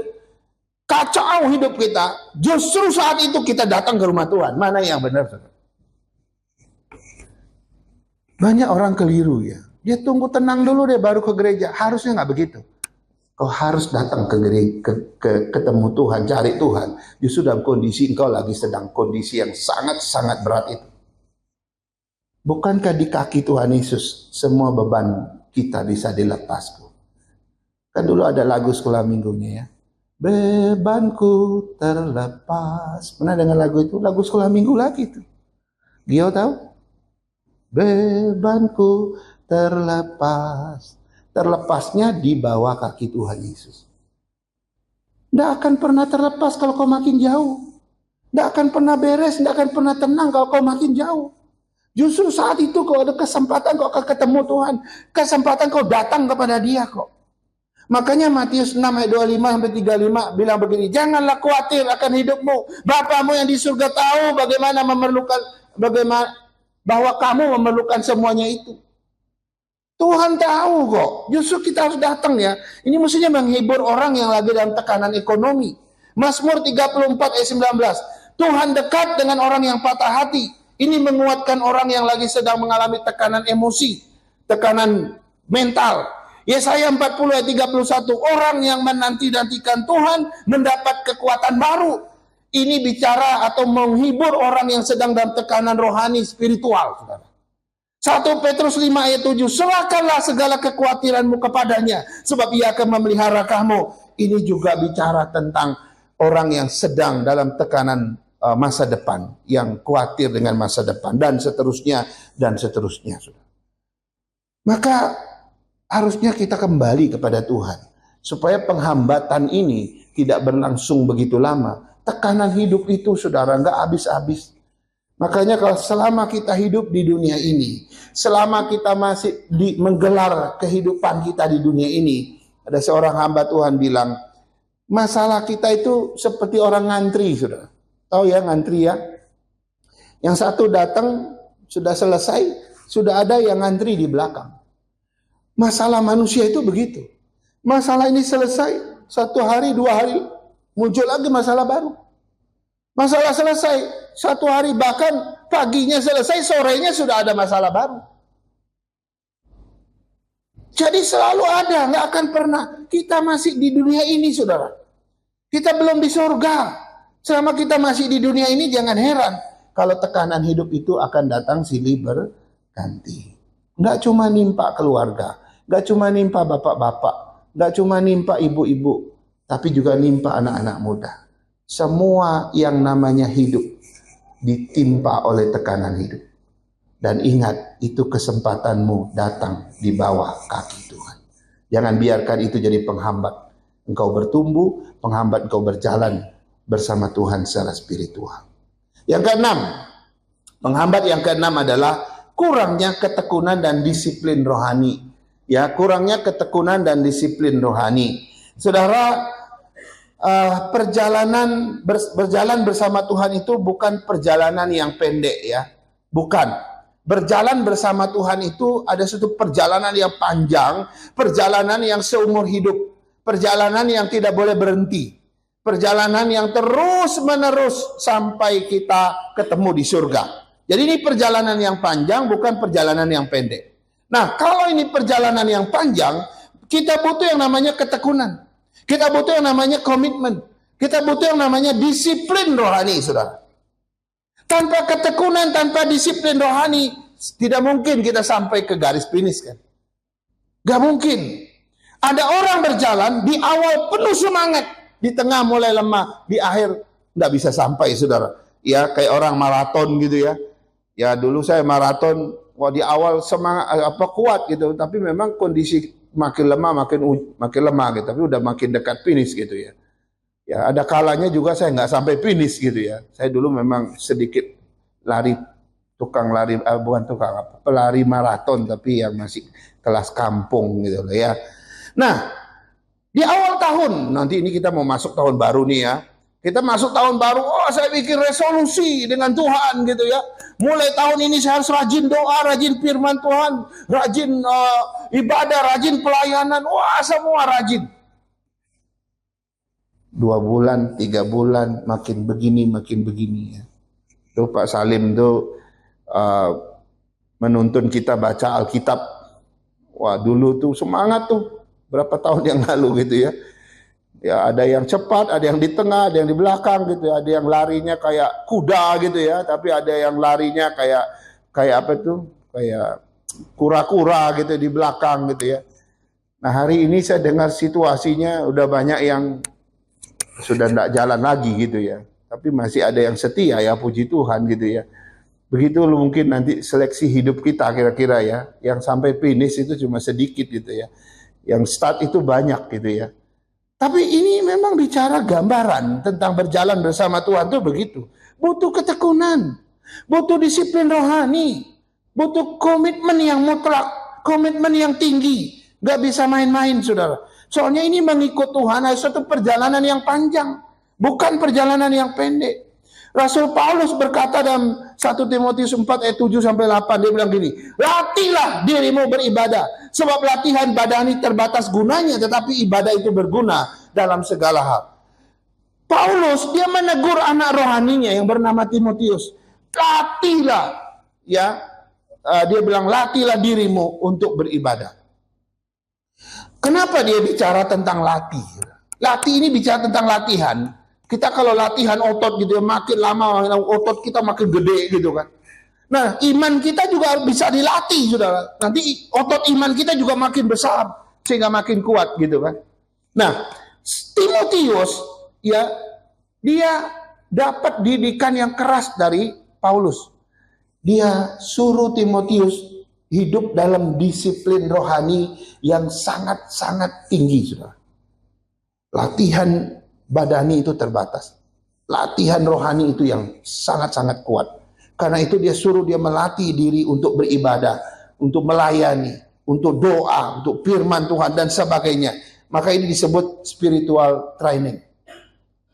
kacau hidup kita, justru saat itu kita datang ke rumah Tuhan? Mana yang benar, saudara? Banyak orang keliru ya. Dia tunggu tenang dulu deh baru ke gereja. Harusnya nggak begitu. Kau harus datang ke gereja, ketemu Tuhan, cari Tuhan. Justru dalam kondisi engkau lagi sedang kondisi yang sangat-sangat berat itu. Bukankah di kaki Tuhan Yesus semua beban kita bisa dilepas? Kan dulu ada lagu sekolah minggunya ya. Bebanku terlepas. Pernah dengar lagu itu? Lagu sekolah minggu lagi itu. Gio tahu? Bebanku terlepas. Terlepasnya di bawah kaki Tuhan Yesus. Tidak akan pernah terlepas kalau kau makin jauh. Tidak akan pernah beres, tidak akan pernah tenang kalau kau makin jauh. Justru saat itu kau ada kesempatan kau akan ketemu Tuhan. Kesempatan kau datang kepada Dia kok. Makanya Matius 6 ayat 25-35 bilang begini, janganlah khawatir akan hidupmu. Bapamu yang di surga tahu bagaimana bahwa kamu memerlukan semuanya itu. Tuhan tahu kok. Justru kita harus datang ya. Ini mestinya menghibur orang yang lagi dalam tekanan ekonomi. Mazmur 34 ayat 19. Tuhan dekat dengan orang yang patah hati. Ini menguatkan orang yang lagi sedang mengalami tekanan emosi, tekanan mental. Yesaya 40 ayat 31. Orang yang menanti-nantikan Tuhan mendapat kekuatan baru. Ini bicara atau menghibur orang yang sedang dalam tekanan rohani spiritual, saudara. 1 Petrus 5 ayat 7, serahkanlah segala kekhawatiranmu kepadanya, sebab ia akan memelihara kamu. Ini juga bicara tentang orang yang sedang dalam tekanan masa depan, yang khawatir dengan masa depan, dan seterusnya, dan seterusnya. Maka harusnya kita kembali kepada Tuhan, supaya penghambatan ini tidak berlangsung begitu lama. Tekanan hidup itu, saudara, nggak habis-habis. Makanya kalau selama kita hidup di dunia ini, selama kita masih menggelar kehidupan kita di dunia ini, ada seorang hamba Tuhan bilang, masalah kita itu seperti orang ngantri, saudara. Tahu ya ngantri ya? Yang satu datang, sudah selesai, sudah ada yang ngantri di belakang. Masalah manusia itu begitu. Masalah ini selesai, 1 hari, 2 hari, muncul lagi masalah baru. Masalah selesai, 1 hari, bahkan paginya selesai, sorenya sudah ada masalah baru. Jadi selalu ada, nggak akan pernah. Kita masih di dunia ini, saudara. Kita belum di surga. Selama kita masih di dunia ini, jangan heran kalau tekanan hidup itu akan datang silih berganti. Nggak cuma nimpa keluarga, nggak cuma nimpa bapak-bapak, nggak cuma nimpa ibu-ibu, tapi juga nimpa anak-anak muda. Semua yang namanya hidup ditimpa oleh tekanan hidup. Dan ingat, itu kesempatanmu datang di bawah kaki Tuhan. Jangan biarkan itu jadi penghambat engkau bertumbuh, penghambat engkau berjalan bersama Tuhan secara spiritual. Yang keenam, penghambat yang keenam adalah kurangnya ketekunan dan disiplin rohani. Ya, kurangnya ketekunan dan disiplin rohani. Saudara, berjalan bersama Tuhan itu bukan perjalanan yang pendek ya. Bukan. Berjalan bersama Tuhan itu ada suatu perjalanan yang panjang, perjalanan yang seumur hidup, perjalanan yang tidak boleh berhenti, perjalanan yang terus-menerus sampai kita ketemu di surga. Jadi ini perjalanan yang panjang, bukan perjalanan yang pendek. Nah, kalau ini perjalanan yang panjang, kita butuh yang namanya ketekunan. Kita butuh yang namanya komitmen. Kita butuh yang namanya disiplin rohani, saudara. Tanpa ketekunan, tanpa disiplin rohani, tidak mungkin kita sampai ke garis finish kan. Gak mungkin. Ada orang berjalan, di awal penuh semangat, di tengah mulai lemah, di akhir nggak bisa sampai, saudara. Ya, kayak orang maraton gitu ya. Ya, dulu saya maraton, di awal semangat, kuat gitu, tapi memang kondisi makin lemah, makin lemah gitu, tapi udah makin dekat finish gitu ya. Ya, ada kalanya juga saya nggak sampai finish gitu ya. Saya dulu memang sedikit pelari maraton, tapi yang masih kelas kampung gitu loh ya. Nah, di awal tahun, nanti ini kita mau masuk tahun baru nih ya. Kita masuk tahun baru, saya bikin resolusi dengan Tuhan gitu ya. Mulai tahun ini saya harus rajin doa, rajin firman Tuhan, rajin ibadah, rajin pelayanan, semua rajin. 2 bulan, 3 bulan, makin begini ya. Tuh Pak Salim tuh menuntun kita baca Alkitab. Wah, dulu tuh semangat tuh, berapa tahun yang lalu gitu ya. Ya, ada yang cepat, ada yang di tengah, ada yang di belakang gitu ya. Ada yang larinya kayak kuda gitu ya, tapi ada yang larinya kayak apa tuh? Kayak kura-kura gitu di belakang gitu ya. Nah, hari ini saya dengar situasinya udah banyak yang sudah tidak jalan lagi gitu ya. Tapi masih ada yang setia ya, puji Tuhan gitu ya. Begitu mungkin nanti seleksi hidup kita kira-kira ya. Yang sampai finish itu cuma sedikit gitu ya. Yang start itu banyak gitu ya. Tapi ini memang bicara gambaran tentang berjalan bersama Tuhan itu begitu. Butuh ketekunan, butuh disiplin rohani, butuh komitmen yang mutlak, komitmen yang tinggi. Gak bisa main-main, saudara. Soalnya ini mengikut Tuhan adalah suatu perjalanan yang panjang, bukan perjalanan yang pendek. Rasul Paulus berkata dalam 1 Timotius 4 ayat 7-8, dia bilang gini, latihlah dirimu beribadah, sebab latihan badani terbatas gunanya, tetapi ibadah itu berguna dalam segala hal. Paulus, dia menegur anak rohaninya yang bernama Timotius, latihlah, ya, dia bilang latihlah dirimu untuk beribadah. Kenapa dia bicara tentang latih? Latih ini bicara tentang latihan. Kita kalau latihan otot gitu ya, makin lama otot kita makin gede gitu kan. Nah, iman kita juga bisa dilatih, saudara. Nanti otot iman kita juga makin besar sehingga makin kuat gitu kan. Nah, Timotius ya, dia dapat didikan yang keras dari Paulus. Dia suruh Timotius hidup dalam disiplin rohani yang sangat-sangat tinggi, saudara. Latihan badani itu terbatas. Latihan rohani itu yang sangat-sangat kuat. Karena itu dia suruh dia melatih diri untuk beribadah, untuk melayani, untuk doa, untuk firman Tuhan dan sebagainya. Maka ini disebut spiritual training.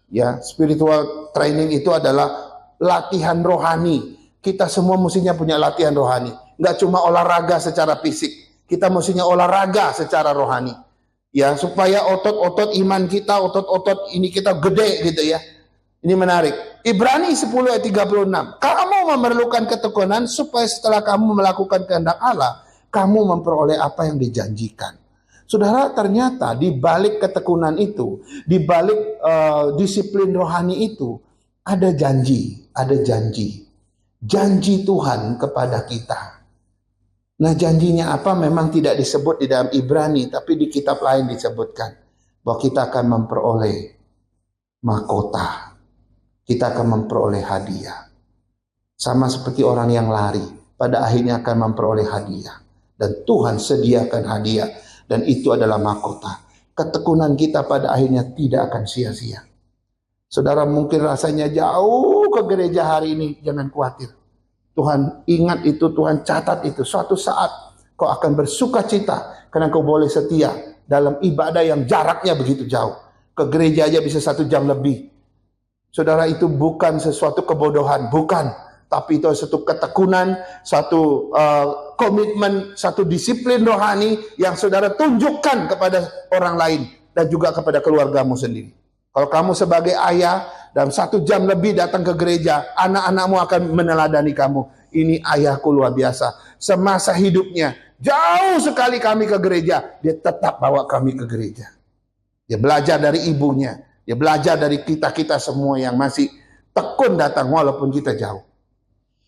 Ya, spiritual training itu adalah latihan rohani. Kita semua mestinya punya latihan rohani. Nggak cuma olahraga secara fisik. Kita mestinya olahraga secara rohani. Ya, supaya otot-otot iman kita, otot-otot ini kita gede gitu ya. Ini menarik. Ibrani 10 ayat 36. Kamu memerlukan ketekunan supaya setelah kamu melakukan kehendak Allah, kamu memperoleh apa yang dijanjikan. Saudara, ternyata di balik ketekunan itu, di balik disiplin rohani itu, ada janji, ada janji. Janji Tuhan kepada kita. Nah, janjinya apa memang tidak disebut di dalam Ibrani, tapi di kitab lain disebutkan bahwa kita akan memperoleh mahkota. Kita akan memperoleh hadiah. Sama seperti orang yang lari, pada akhirnya akan memperoleh hadiah. Dan Tuhan sediakan hadiah, dan itu adalah mahkota. Ketekunan kita pada akhirnya tidak akan sia-sia. Saudara mungkin rasanya jauh ke gereja hari ini, jangan khawatir. Tuhan ingat itu, Tuhan catat itu. Suatu saat kau akan bersuka cita karena kau boleh setia dalam ibadah yang jaraknya begitu jauh. Ke gereja aja bisa 1 jam lebih. Saudara, itu bukan sesuatu kebodohan, bukan. Tapi itu satu ketekunan, satu komitmen, satu disiplin rohani yang saudara tunjukkan kepada orang lain dan juga kepada keluargamu sendiri. Kalau kamu sebagai ayah dalam 1 jam lebih datang ke gereja, anak-anakmu akan meneladani kamu. Ini ayahku luar biasa. Semasa hidupnya, jauh sekali kami ke gereja, dia tetap bawa kami ke gereja. Dia belajar dari ibunya, dia belajar dari kita-kita semua yang masih tekun datang walaupun kita jauh.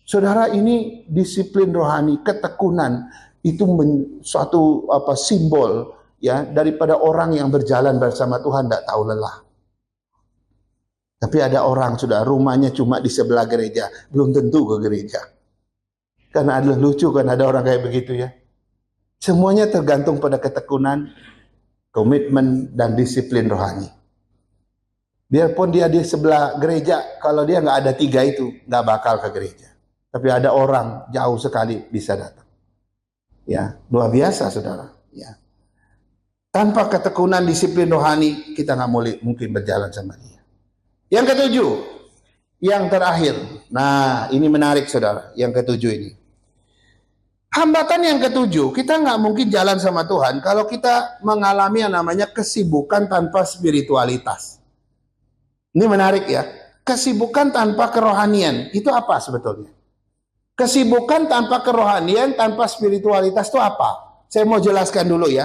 Saudara, ini disiplin rohani, ketekunan itu suatu simbol ya daripada orang yang berjalan bersama Tuhan tidak tahu lelah. Tapi ada orang sudah rumahnya cuma di sebelah gereja, belum tentu ke gereja. Karena adalah lucu kan ada orang kayak begitu ya. Semuanya tergantung pada ketekunan, komitmen dan disiplin rohani. Biarpun dia di sebelah gereja, kalau dia nggak ada 3 itu, nggak bakal ke gereja. Tapi ada orang jauh sekali bisa datang. Ya, luar biasa saudara. Ya. Tanpa ketekunan disiplin rohani, kita nggak mungkin berjalan sama dia. Yang ketujuh, yang terakhir. Nah, ini menarik saudara, yang ketujuh ini. Hambatan yang ketujuh, kita nggak mungkin jalan sama Tuhan kalau kita mengalami yang namanya kesibukan tanpa spiritualitas. Ini menarik ya. Kesibukan tanpa kerohanian, itu apa sebetulnya? Kesibukan tanpa kerohanian, tanpa spiritualitas itu apa? Saya mau jelaskan dulu ya.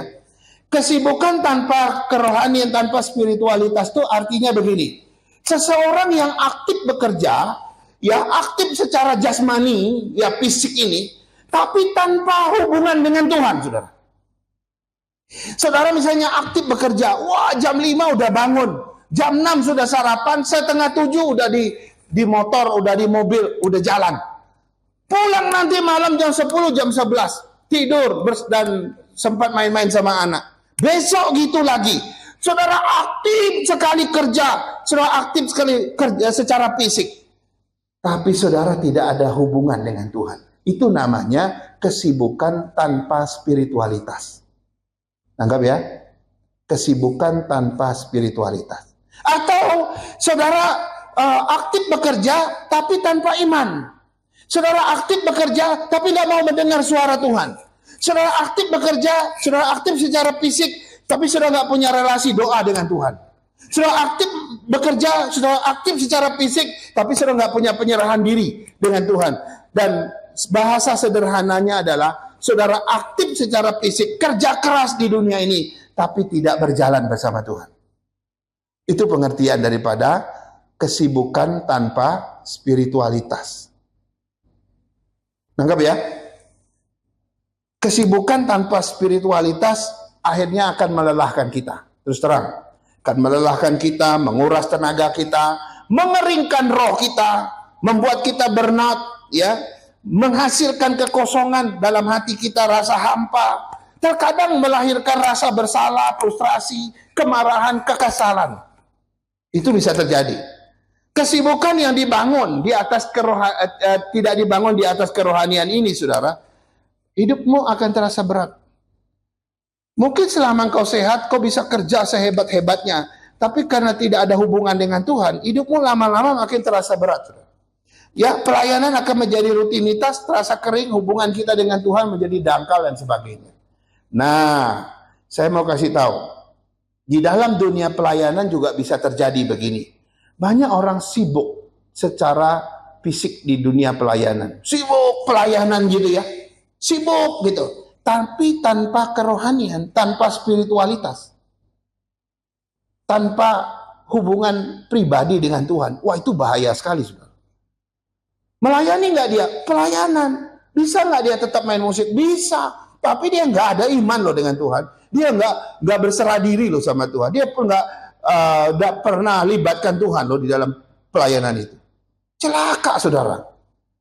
Kesibukan tanpa kerohanian, tanpa spiritualitas itu artinya begini. Seseorang yang aktif bekerja, ya aktif secara jasmani, ya fisik ini, tapi tanpa hubungan dengan Tuhan, saudara. Saudara misalnya aktif bekerja, wah jam 5 udah bangun, jam 6 sudah sarapan, setengah 7 udah di motor, udah di mobil, udah jalan. Pulang nanti malam jam 10, jam 11, tidur dan sempat main-main sama anak. Besok gitu lagi. Saudara aktif sekali kerja, saudara aktif sekali kerja secara fisik. Tapi saudara tidak ada hubungan dengan Tuhan. Itu namanya kesibukan tanpa spiritualitas. Anggap ya, kesibukan tanpa spiritualitas. Atau saudara aktif bekerja tapi tanpa iman. Saudara aktif bekerja tapi tidak mau mendengar suara Tuhan. Saudara aktif bekerja, saudara aktif secara fisik, tapi saudara nggak punya relasi doa dengan Tuhan. Saudara aktif bekerja, saudara aktif secara fisik, tapi saudara nggak punya penyerahan diri dengan Tuhan. Dan bahasa sederhananya adalah saudara aktif secara fisik, kerja keras di dunia ini, tapi tidak berjalan bersama Tuhan. Itu pengertian daripada kesibukan tanpa spiritualitas. Nangkap ya? Kesibukan tanpa spiritualitas akhirnya akan melelahkan kita. Terus terang, akan melelahkan kita, menguras tenaga kita, mengeringkan roh kita, membuat kita burnout, ya, menghasilkan kekosongan dalam hati kita, rasa hampa, terkadang melahirkan rasa bersalah, frustrasi, kemarahan, kekesalan. Itu bisa terjadi. Kesibukan yang dibangun di atas tidak dibangun di atas kerohanian ini, saudara, hidupmu akan terasa berat. Mungkin selama kau sehat, kau bisa kerja sehebat-hebatnya, tapi karena tidak ada hubungan dengan Tuhan, hidupmu lama-lama makin terasa berat. Ya, pelayanan akan menjadi rutinitas, terasa kering, hubungan kita dengan Tuhan menjadi dangkal dan sebagainya. Nah, saya mau kasih tahu, di dalam dunia pelayanan juga bisa terjadi begini. Banyak orang sibuk secara fisik di dunia pelayanan. Sibuk pelayanan gitu ya. Sibuk gitu. Tapi tanpa kerohanian, tanpa spiritualitas. Tanpa hubungan pribadi dengan Tuhan. Wah, itu bahaya sekali, saudara. Melayani nggak dia? Pelayanan. Bisa nggak dia tetap main musik? Bisa. Tapi dia nggak ada iman loh dengan Tuhan. Dia nggak berserah diri loh sama Tuhan. Dia nggak pernah libatkan Tuhan loh di dalam pelayanan itu. Celaka, saudara.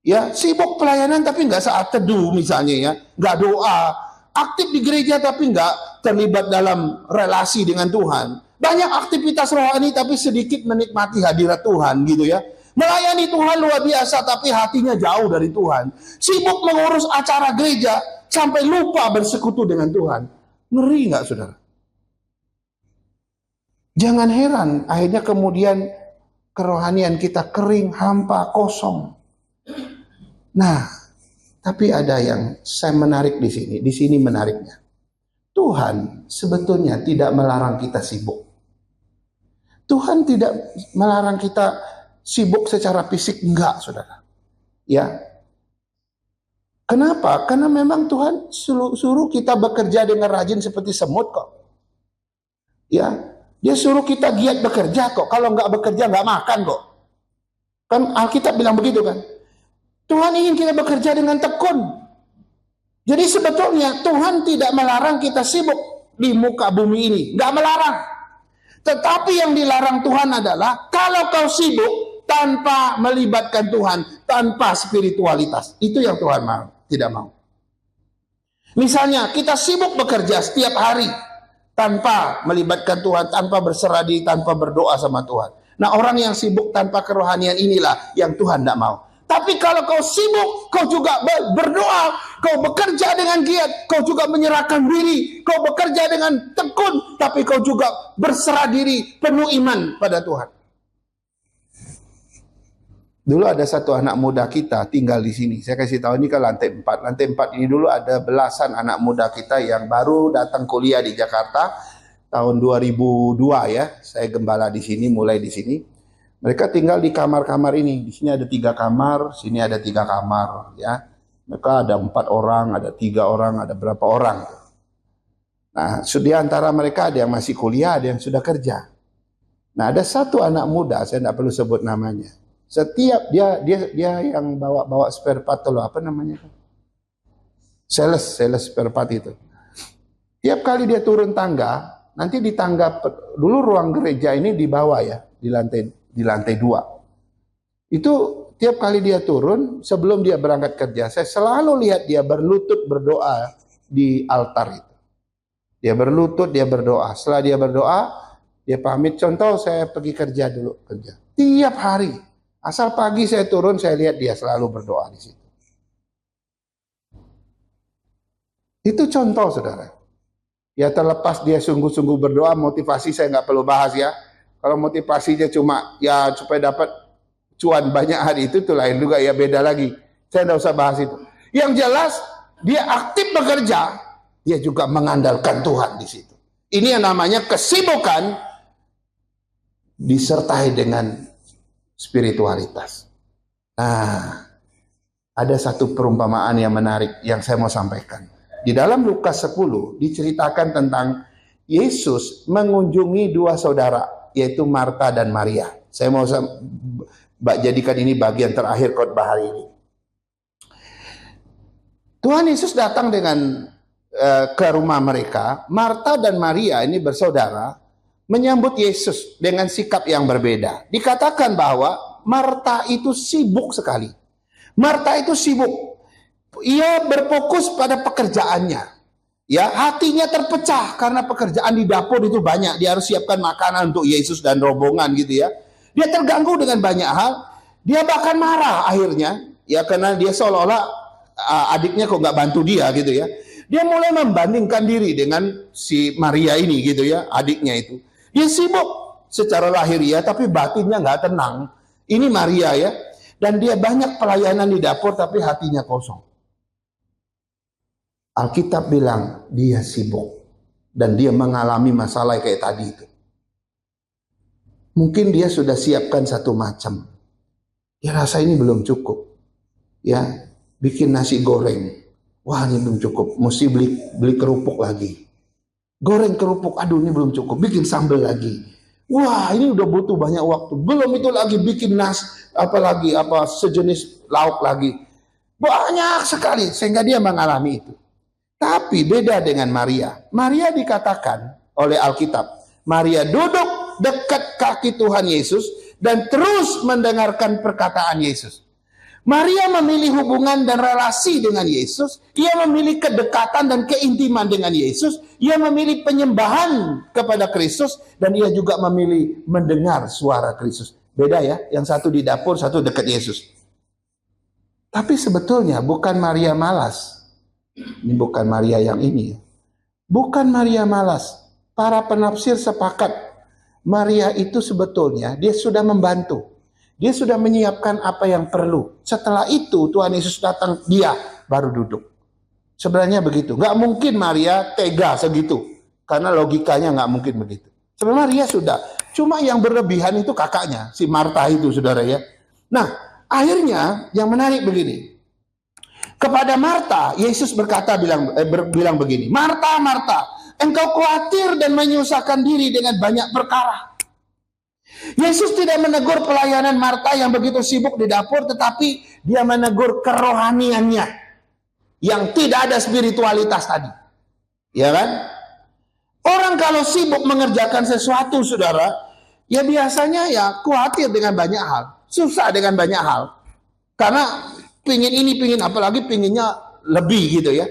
Ya, sibuk pelayanan tapi nggak saat teduh misalnya ya, nggak doa, aktif di gereja tapi nggak terlibat dalam relasi dengan Tuhan. Banyak aktivitas rohani tapi sedikit menikmati hadirat Tuhan gitu ya. Melayani Tuhan luar biasa tapi hatinya jauh dari Tuhan. Sibuk mengurus acara gereja sampai lupa bersekutu dengan Tuhan. Ngeri nggak, saudara? Jangan heran akhirnya kemudian kerohanian kita kering, hampa, kosong. Nah, tapi ada yang saya menarik di sini. Di sini menariknya. Tuhan sebetulnya tidak melarang kita sibuk. Tuhan tidak melarang kita sibuk secara fisik, enggak, saudara. Ya. Kenapa? Karena memang Tuhan suruh kita bekerja dengan rajin seperti semut kok. Ya, dia suruh kita giat bekerja kok. Kalau enggak bekerja enggak makan kok. Kan Alkitab bilang begitu kan. Tuhan ingin kita bekerja dengan tekun. Jadi sebetulnya Tuhan tidak melarang kita sibuk di muka bumi ini. Enggak melarang. Tetapi yang dilarang Tuhan adalah kalau kau sibuk tanpa melibatkan Tuhan, tanpa spiritualitas. Itu yang Tuhan tidak mau. Misalnya kita sibuk bekerja setiap hari tanpa melibatkan Tuhan, tanpa berserah diri, tanpa berdoa sama Tuhan. Nah, orang yang sibuk tanpa kerohanian inilah yang Tuhan tidak mau. Tapi kalau kau sibuk, kau juga berdoa, kau bekerja dengan giat, kau juga menyerahkan diri, kau bekerja dengan tekun, tapi kau juga berserah diri, penuh iman pada Tuhan. Dulu ada satu anak muda kita tinggal di sini. Saya kasih tahu ini ke lantai 4. Lantai 4 ini dulu ada belasan anak muda kita yang baru datang kuliah di Jakarta tahun 2002 ya. Saya gembala di sini, mulai di sini. Mereka tinggal di kamar-kamar ini. Di sini ada 3 kamar, sini ada 3 kamar, ya. Mereka ada 4 orang, ada 3 orang, ada berapa orang. Nah, di antara mereka ada yang masih kuliah, ada yang sudah kerja. Nah, ada satu anak muda, saya tidak perlu sebut namanya. Setiap dia yang bawa spare part loh, apa namanya? Sales spare part itu. Tiap kali dia turun tangga, nanti di tangga dulu ruang gereja ini di bawah ya, di lantai 2. Itu tiap kali dia turun, sebelum dia berangkat kerja, saya selalu lihat dia berlutut berdoa di altar itu. Dia berlutut, dia berdoa. Setelah dia berdoa, dia pamit. Contoh, saya pergi kerja dulu, kerja. Tiap hari, asal pagi saya turun, saya lihat dia selalu berdoa di situ. Itu contoh, saudara. Ya terlepas dia sungguh-sungguh berdoa, motivasi saya nggak perlu bahas ya. Kalau motivasinya cuma ya supaya dapat cuan banyak hari itu lain juga ya, beda lagi. Saya tidak usah bahas itu. Yang jelas dia aktif bekerja, dia juga mengandalkan Tuhan di situ. Ini yang namanya kesibukan disertai dengan spiritualitas. Nah, ada satu perumpamaan yang menarik yang saya mau sampaikan. Di dalam Lukas 10 diceritakan tentang Yesus mengunjungi 2 saudara, yaitu Marta dan Maria. Saya mau jadikan ini bagian terakhir khotbah hari ini. Tuhan Yesus datang dengan ke rumah mereka. Marta dan Maria ini bersaudara. menyambut Yesus dengan sikap yang berbeda. Dikatakan bahwa Marta itu sibuk sekali. Marta itu sibuk. Ia berfokus pada pekerjaannya. Ya, hatinya terpecah karena pekerjaan di dapur itu banyak. Dia harus siapkan makanan untuk Yesus dan rombongan gitu ya. Dia terganggu dengan banyak hal. Dia bahkan marah akhirnya, ya karena dia seolah-olah adiknya kok nggak bantu dia gitu ya. Dia mulai membandingkan diri dengan si Maria ini gitu ya, adiknya itu. Dia sibuk secara lahiriah tapi batinnya nggak tenang. Ini Maria ya, dan dia banyak pelayanan di dapur tapi hatinya kosong. Alkitab bilang dia sibuk dan dia mengalami masalah kayak tadi itu. Mungkin dia sudah siapkan satu macam. Ya rasa ini belum cukup. Ya, bikin nasi goreng. Wah, ini belum cukup. Mesti beli kerupuk lagi. Goreng kerupuk, aduh ini belum cukup. Bikin sambal lagi. Wah, ini udah butuh banyak waktu. Belum itu lagi bikin sejenis lauk lagi. Banyak sekali sehingga dia mengalami itu. Tapi beda dengan Maria. Maria dikatakan oleh Alkitab, Maria duduk dekat kaki Tuhan Yesus dan terus mendengarkan perkataan Yesus. Maria memilih hubungan dan relasi dengan Yesus. Ia memilih kedekatan dan keintiman dengan Yesus. Ia memilih penyembahan kepada Kristus. Dan ia juga memilih mendengar suara Kristus. Beda ya, yang satu di dapur, satu dekat Yesus. Tapi sebetulnya bukan Maria malas. Ini bukan Maria yang ini. Bukan Maria malas. Para penafsir sepakat. Maria itu sebetulnya dia sudah membantu. Dia sudah menyiapkan apa yang perlu. Setelah itu Tuhan Yesus datang, dia baru duduk. Sebenarnya begitu. Nggak mungkin Maria tega segitu. Karena logikanya nggak mungkin begitu. Sebenarnya Maria sudah. Cuma yang berlebihan itu kakaknya. Si Marta itu saudara ya. Nah akhirnya yang menarik begini. Kepada Marta, Yesus bilang begini, Marta, Marta, engkau khawatir dan menyusahkan diri dengan banyak perkara. Yesus tidak menegur pelayanan Marta yang begitu sibuk di dapur, tetapi dia menegur kerohaniannya yang tidak ada spiritualitas tadi. Ya kan? Orang kalau sibuk mengerjakan sesuatu, saudara, ya biasanya ya khawatir dengan banyak hal, susah dengan banyak hal. Karena pingin ini, pingin apalagi pinginnya lebih gitu ya.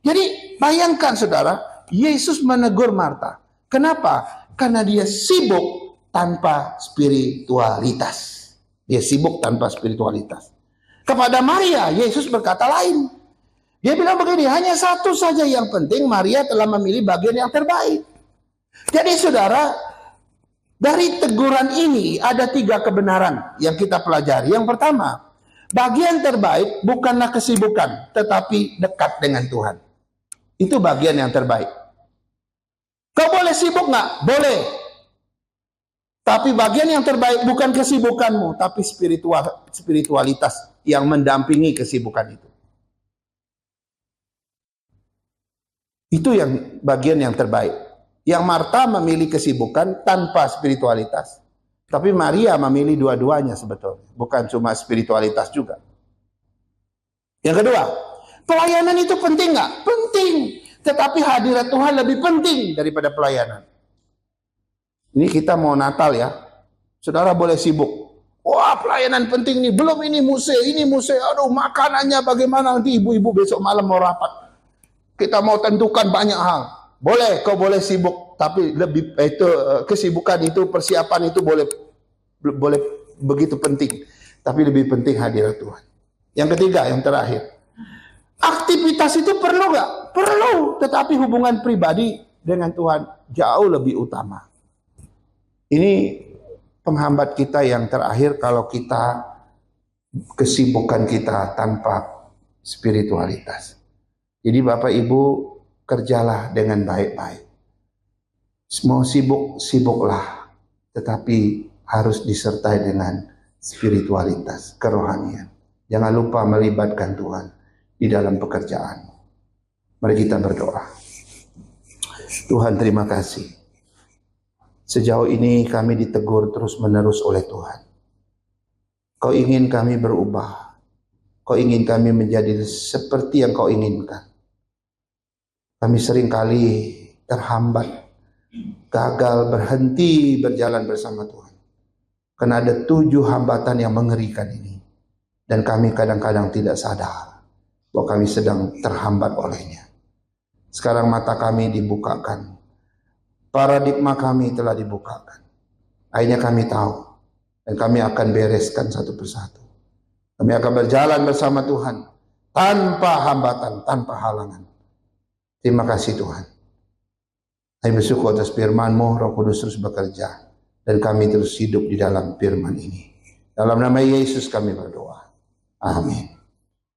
Jadi bayangkan saudara, Yesus menegur Marta. Kenapa? Karena dia sibuk tanpa spiritualitas. Dia sibuk tanpa spiritualitas. Kepada Maria, Yesus berkata lain. Dia bilang begini, hanya satu saja yang penting, Maria telah memilih bagian yang terbaik. Jadi saudara, dari teguran ini ada 3 kebenaran yang kita pelajari. Yang pertama, bagian terbaik bukanlah kesibukan, tetapi dekat dengan Tuhan. Itu bagian yang terbaik. Kau boleh sibuk nggak? Boleh. Tapi bagian yang terbaik bukan kesibukanmu, tapi spiritualitas yang mendampingi kesibukan itu. Itu yang bagian yang terbaik. Yang Marta memilih kesibukan tanpa spiritualitas. Tapi Maria memilih dua-duanya sebetulnya. Bukan cuma spiritualitas juga. Yang kedua, pelayanan itu penting nggak? Penting. Tetapi hadirat Tuhan lebih penting daripada pelayanan. Ini kita mau Natal ya. Saudara boleh sibuk. Wah pelayanan penting nih. Belum ini muse. Aduh makanannya bagaimana nanti ibu-ibu besok malam mau rapat. Kita mau tentukan banyak hal. Boleh, kau boleh sibuk. Tapi lebih kesibukan itu, persiapan itu boleh begitu penting. Tapi lebih penting hadirat Tuhan. Yang ketiga, yang terakhir. Aktivitas itu perlu nggak? Perlu. Tetapi hubungan pribadi dengan Tuhan jauh lebih utama. Ini penghambat kita yang terakhir kalau kita kesibukan kita tanpa spiritualitas. Jadi Bapak Ibu kerjalah dengan baik-baik. Mau sibuk, sibuklah. Tetapi harus disertai dengan spiritualitas, kerohanian. Jangan lupa melibatkan Tuhan di dalam pekerjaan. Mari kita berdoa. Tuhan terima kasih. Sejauh ini kami ditegur terus-menerus oleh Tuhan. Kau ingin kami berubah. Kau ingin kami menjadi seperti yang Kau inginkan. Kami seringkali terhambat gagal, berhenti berjalan bersama Tuhan. Karena ada 7 hambatan yang mengerikan ini. Dan kami kadang-kadang tidak sadar bahwa kami sedang terhambat olehnya. Sekarang mata kami dibukakan. Paradigma kami telah dibukakan. Akhirnya kami tahu. Dan kami akan bereskan satu persatu. Kami akan berjalan bersama Tuhan. Tanpa hambatan, tanpa halangan. Terima kasih Tuhan. Kami bersyukur atas firman-Mu, Roh Kudus terus bekerja. Dan kami terus hidup di dalam firman ini. Dalam nama Yesus kami berdoa. Amin.